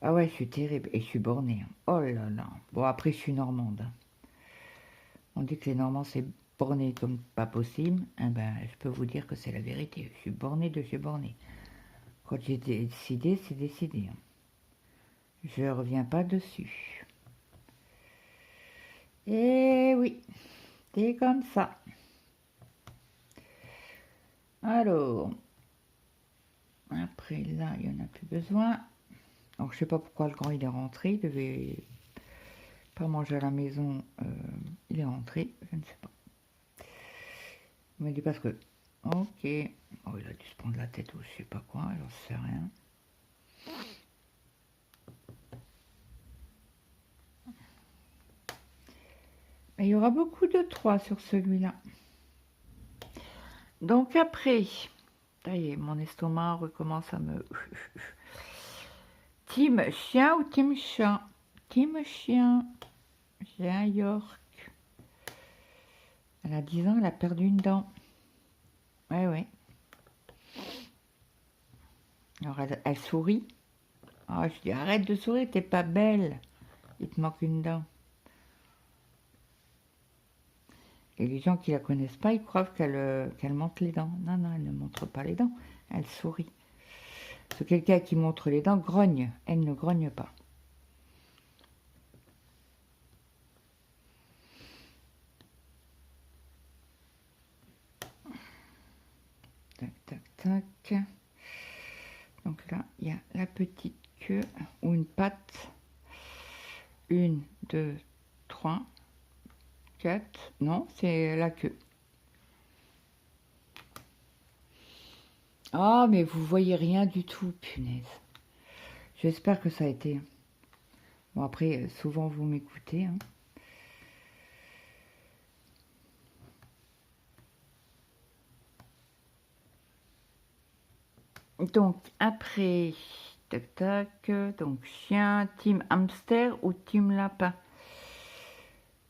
Ah ouais, je suis terrible. Et je suis bornée, hein. Oh là là. Bon, après, je suis normande, hein. On dit que les Normands, c'est borné comme pas possible. Eh ben, je peux vous dire que c'est la vérité. Je suis bornée de chez bornée. Quand j'ai décidé, c'est décidé, hein. Je reviens pas dessus. Et oui, c'est comme ça. Alors, après là, il n'y en a plus besoin. Alors, je sais pas pourquoi le grand il est rentré. Il devait pas manger à la maison. Il est rentré, je ne sais pas. Il m'a dit parce que... Ok. Oh, il a dû se prendre la tête ou je sais pas quoi, j'en sais rien. Et il y aura beaucoup de 3 sur celui-là. Donc après, ça y est, mon estomac recommence à me... Team chien ou team chat? Team chien. J'ai un York. Elle a 10 ans, elle a perdu une dent. Ouais, ouais. Alors elle sourit. Ah, je dis arrête de sourire, t'es pas belle. Il te manque une dent. Et les gens qui la connaissent pas, ils croient qu'elle montre les dents. Non, non, elle ne montre pas les dents. Elle sourit. Parce que quelqu'un qui montre les dents grogne. Elle ne grogne pas. Tac, tac, tac. Donc là, il y a la petite queue ou une patte. 1, 2, 3, 4. Non, c'est la queue. Ah, mais vous voyez rien du tout, punaise. J'espère que ça a été. Bon, après, souvent vous m'écoutez, hein. Donc, après, tac, tac, donc chien, team hamster ou team lapin?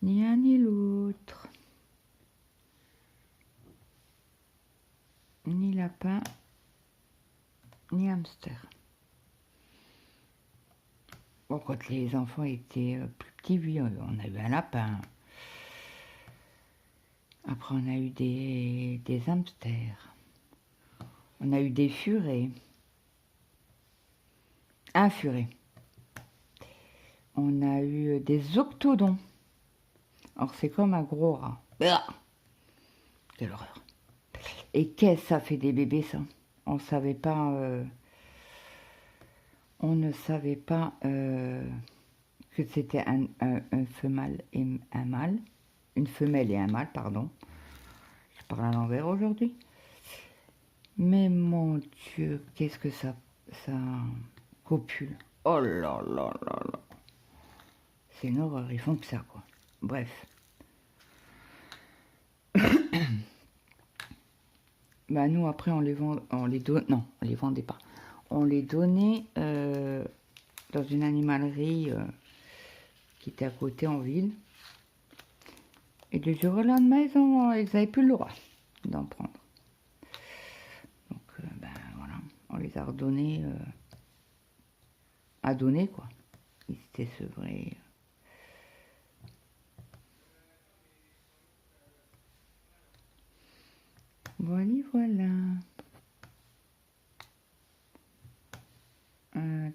Ni un ni l'autre. Ni lapin, ni hamster. Bon, quand les enfants étaient plus petits, oui, on a eu un lapin. Après, on a eu des hamsters. On a eu des furets. Un furet. On a eu des octodons. Alors, c'est comme un gros rat. Ah, quelle horreur. Et qu'est-ce que ça fait des bébés, ça? On savait pas... on ne savait pas que c'était un femelle et un mâle. Une femelle et un mâle, pardon. Je parle à l'envers aujourd'hui. Mais mon Dieu, qu'est-ce que ça copule. Oh là là là là. C'est une horreur, ils font que ça, quoi. Bref. Bah nous, après, on les vend, on les donne, non, on les vendait pas. On les donnait dans une animalerie qui était à côté en ville. Et du jour au lendemain, ils n'avaient plus le droit d'en prendre. Donc, ben voilà, on les a redonnés à donner, quoi. Ils étaient sevrés. Voilà, voilà.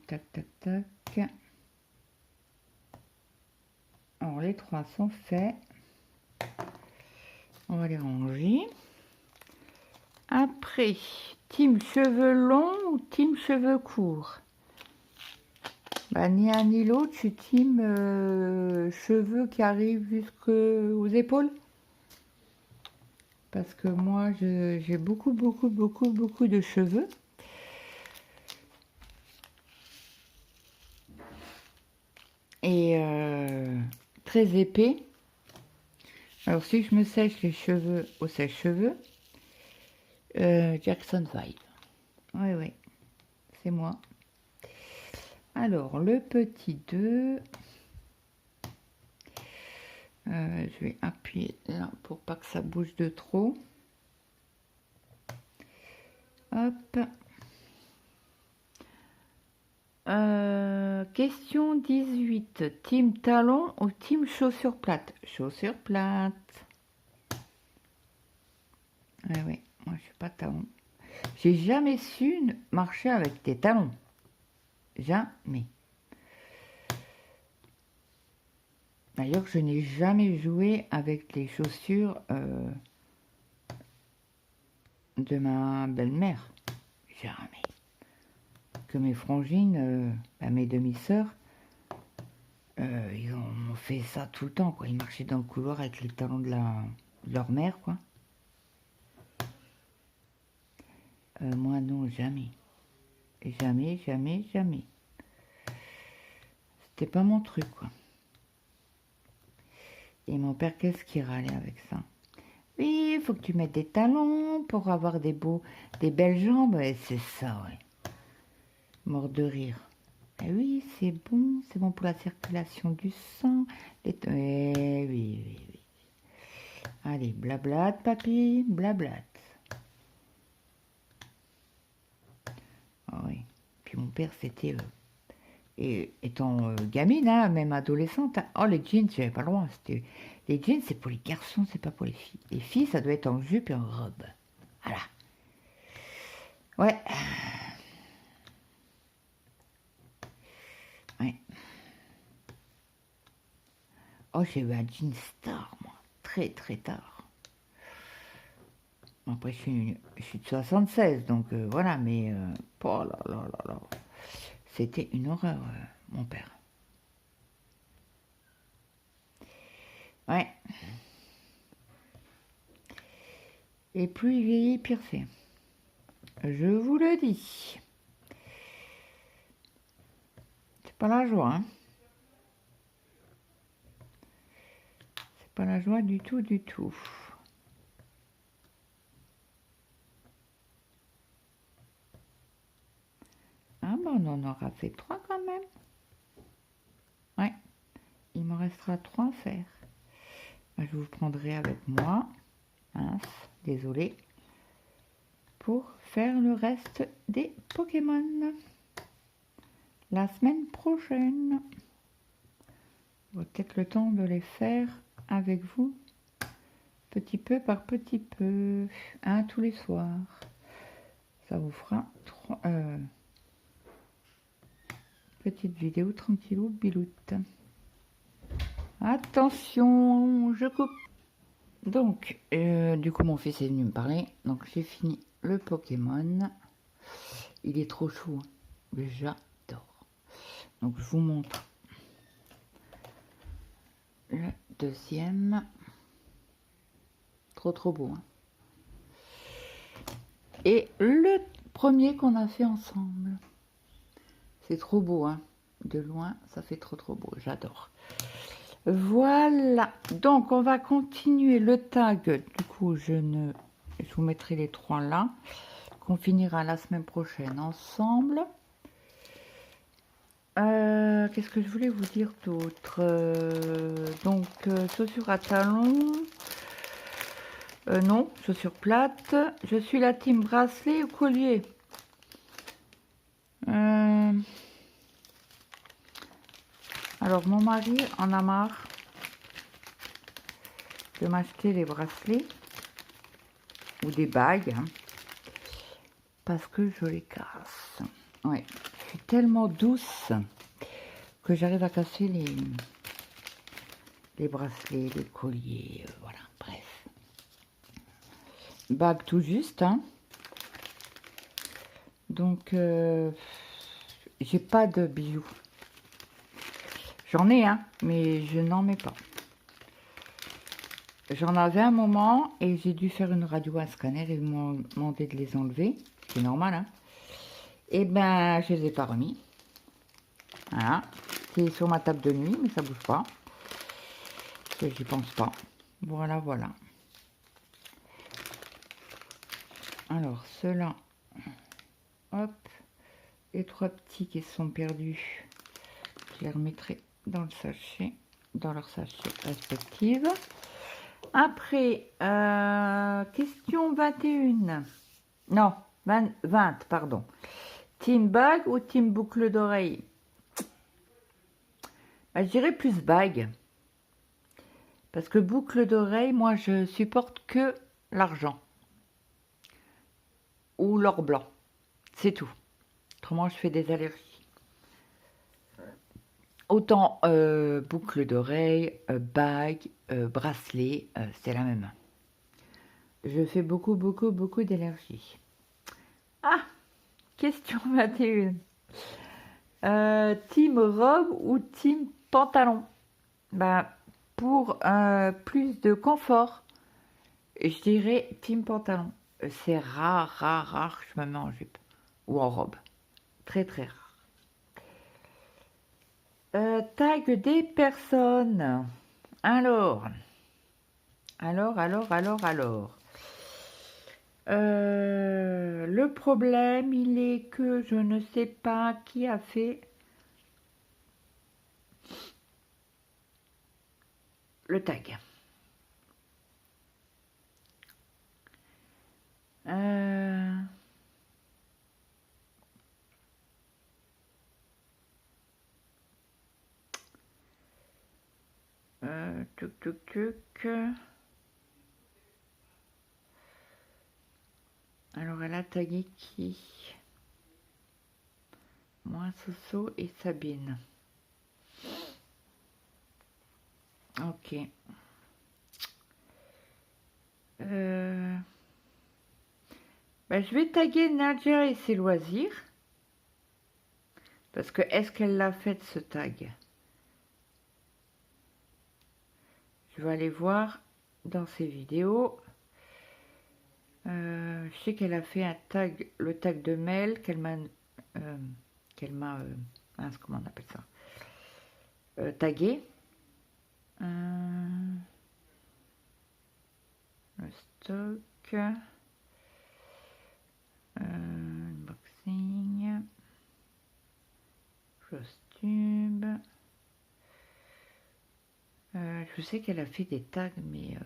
Tac, tac, tac. les 3 sont faits. On va les ranger. Après, team cheveux longs ou team cheveux courts? Bah, ni un ni l'autre, je suis team cheveux qui arrivent jusqu'aux épaules. Parce que moi, j'ai beaucoup de cheveux. Et très épais. Alors, si je me sèche les cheveux au sèche-cheveux, Jackson 5. Oui, oui, c'est moi. Alors, le petit 2, je vais appuyer là pour pas que ça bouge de trop. Hop. Question 18. Team talon ou team chaussures plates? Chaussures plates. Oui, oui, moi je suis pas talon. J'ai jamais su marcher avec des talons. Jamais. D'ailleurs, je n'ai jamais joué avec les chaussures de ma belle-mère. Jamais. Que mes frangines, mes demi-sœurs, ils ont fait ça tout le temps, quoi. Ils marchaient dans le couloir avec les talons de leur mère, quoi. Moi, non, jamais. Jamais, jamais, jamais. C'était pas mon truc, quoi. Et mon père, qu'est-ce qu'il râlait avec ça? Oui, il faut que tu mettes des talons pour avoir des belles jambes. Et c'est ça, ouais. Mort de rire. Eh oui, c'est bon pour la circulation du sang. Eh oui, oui, oui. Allez, blablate, papy, blablate. Oh, oui. Puis mon père, c'était... et étant gamine, hein, même adolescente, hein. Oh, les jeans, j'avais pas le droit. Les jeans, c'est pour les garçons, c'est pas pour les filles. Les filles, ça doit être en jupe et en robe. Voilà. Ouais. Ouais. Oh, j'ai eu un jean star, moi. Très, très tard. Après, je suis de 76, donc voilà, mais... oh là là là là. C'était une horreur, mon père. Ouais. Et plus il vieillit, pire c'est. Je vous le dis. C'est pas la joie, hein. C'est pas la joie du tout, du tout. Ah ben, on en aura fait 3 quand même. Ouais. Il me restera 3 à faire. Ben, je vous prendrai avec moi. Mince, désolé. Pour faire le reste des Pokémon. La semaine prochaine. On va peut-être le temps de les faire avec vous. Petit peu par petit peu. Un tous les soirs. Ça vous fera 3... petite vidéo tranquillou biloute. Attention, je coupe. Donc, du coup, mon fils est venu me parler. Donc, j'ai fini le Pokémon. Il est trop chou. Hein. J'adore. Donc, je vous montre le deuxième. Trop, trop beau. Hein. Et le premier qu'on a fait ensemble. C'est trop beau, hein. De loin, ça fait trop, trop beau. J'adore. Voilà, donc on va continuer le tag. Du coup, je vous mettrai les 3 là, qu'on finira la semaine prochaine ensemble. Qu'est-ce que je voulais vous dire d'autre? Donc, chaussures à talons. Non, chaussures plates. Je suis la team bracelet ou collier. Alors, mon mari en a marre de m'acheter les bracelets ou des bagues hein, parce que je les casse. Ouais, je suis tellement douce que j'arrive à casser les bracelets, les colliers, voilà, bref. Bague tout juste, hein. Donc, j'ai pas de bijoux. J'en ai, hein, mais je n'en mets pas. J'en avais un moment et j'ai dû faire une radio, un scanner et ils m'ont demandé de les enlever. C'est normal, hein. Et ben, je les ai pas remis. Voilà. C'est sur ma table de nuit, mais ça bouge pas. Parce que j'y pense pas. Voilà, voilà. Alors, ceux-là, hop. Les 3 petits qui sont perdus, je les remettrai dans le sachet, dans leur sachet respective. Après, question 21. Non, 20, pardon. Team bague ou team boucle d'oreille? Je dirais plus bague. Parce que boucle d'oreille, moi, je supporte que l'argent. Ou l'or blanc. C'est tout. Autrement, je fais des allergies. Autant boucle d'oreille, bague, bracelet, c'est la même. Je fais beaucoup d'allergies. Ah, question 21. Team robe ou team pantalon? Ben, pour plus de confort, je dirais team pantalon. C'est rare que je me mets en jupe ou en robe. Très rare. Tag des personnes. Alors. Le problème, il est que je ne sais pas qui a fait le tag. Tuc. Alors, elle a tagué qui? Moi, Soso et Sabine. Ok. Je vais taguer Nadia et ses loisirs. Parce que, est-ce qu'elle l'a fait ce tag? Je vais aller voir dans ses vidéos. Je sais qu'elle a fait un tag, le tag de Mel, comment on appelle ça, tagué. Le stock, unboxing, costume. Je sais qu'elle a fait des tags, mais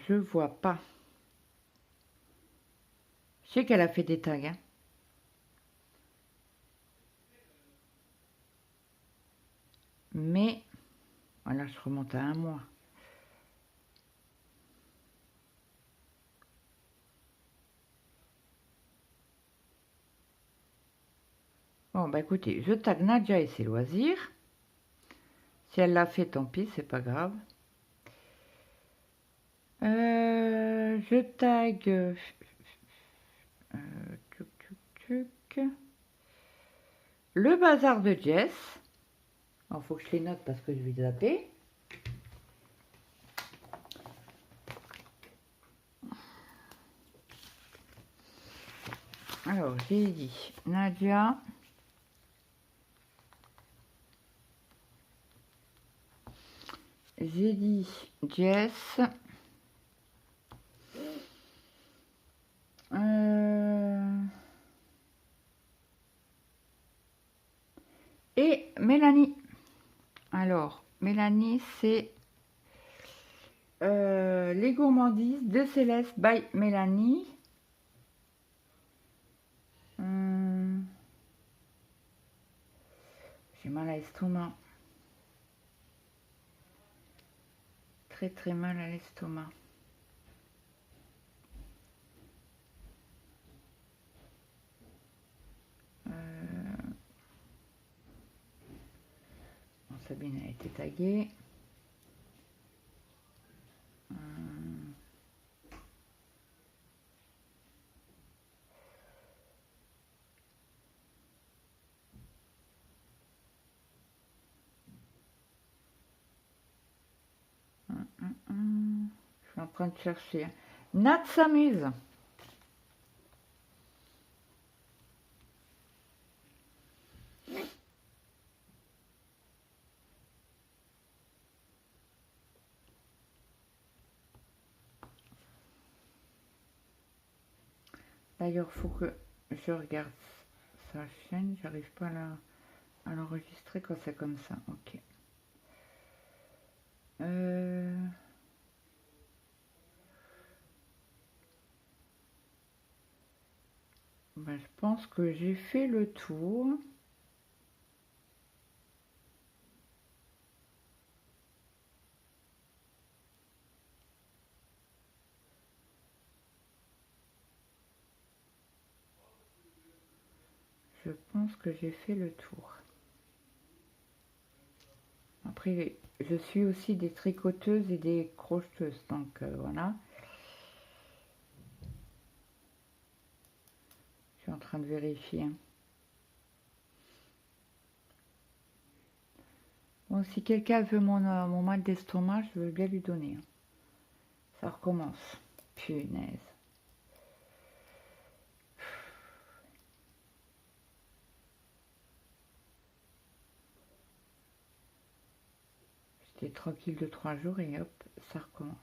je vois pas. Je sais qu'elle a fait des tags, hein. Mais voilà, je remonte à un mois. Bon, écoutez, je tag Nadia et ses loisirs. Si elle l'a fait, tant pis, c'est pas grave. Je tag le bazar de Jess. Il faut que je les note parce que je vais zapper. Alors, j'ai dit Nadia. J'ai dit Jess. Et Mélanie. Alors, Mélanie, c'est les gourmandises de Céleste by Mélanie. J'ai mal à l'estomac. Très très mal à l'estomac. Bon, Sabine a été taguée. Je suis en train de chercher. Nat s'amuse. D'ailleurs, faut que je regarde sa chaîne. J'arrive pas à l'enregistrer quand c'est comme ça. Ok. Ben, je pense que j'ai fait le tour. Je pense que j'ai fait le tour. Après, je suis aussi des tricoteuses et des crocheteuses. Donc voilà. Je suis en train de vérifier. Bon, si quelqu'un veut mon mal d'estomac, je veux bien lui donner. Ça recommence. Punaise. J'étais tranquille de 3 jours et hop, ça recommence.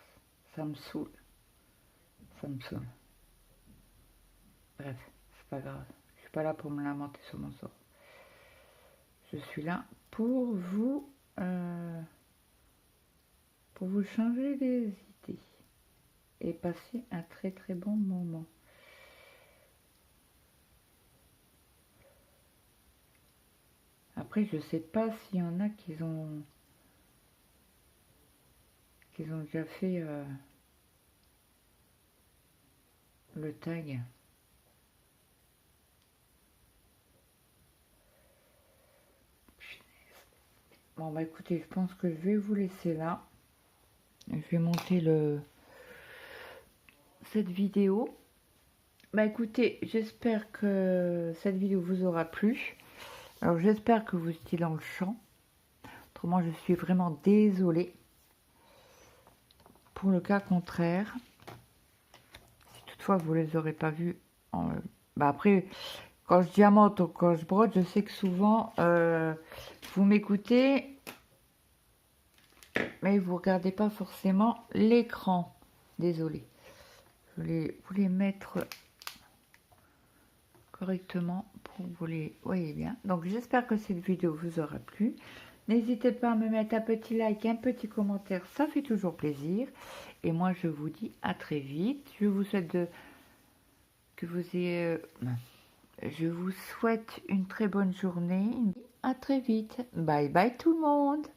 Ça me saoule. Ça me saoule. Bref, c'est pas grave. Je suis pas là pour me lamenter sur mon sort. Je suis là pour vous changer les idées et passer un très très bon moment. Après, je sais pas s'il y en a qui ont déjà fait le tag. Bon bah écoutez, je pense que je vais vous laisser là. Je vais monter cette vidéo. Bah écoutez, j'espère que cette vidéo vous aura plu. Alors j'espère que vous étiez dans le champ. Autrement, je suis vraiment désolée. Pour le cas contraire, si toutefois vous les aurez pas vus, bah après, quand je diamante ou quand je brode, je sais que souvent vous m'écoutez, mais vous regardez pas forcément l'écran. Désolée. Je vais vous les mettre correctement pour que vous les voyez bien. Donc j'espère que cette vidéo vous aura plu. N'hésitez pas à me mettre un petit like, un petit commentaire, ça fait toujours plaisir. Et moi je vous dis à très vite. Je vous souhaite je vous souhaite une très bonne journée. À très vite. Bye bye tout le monde.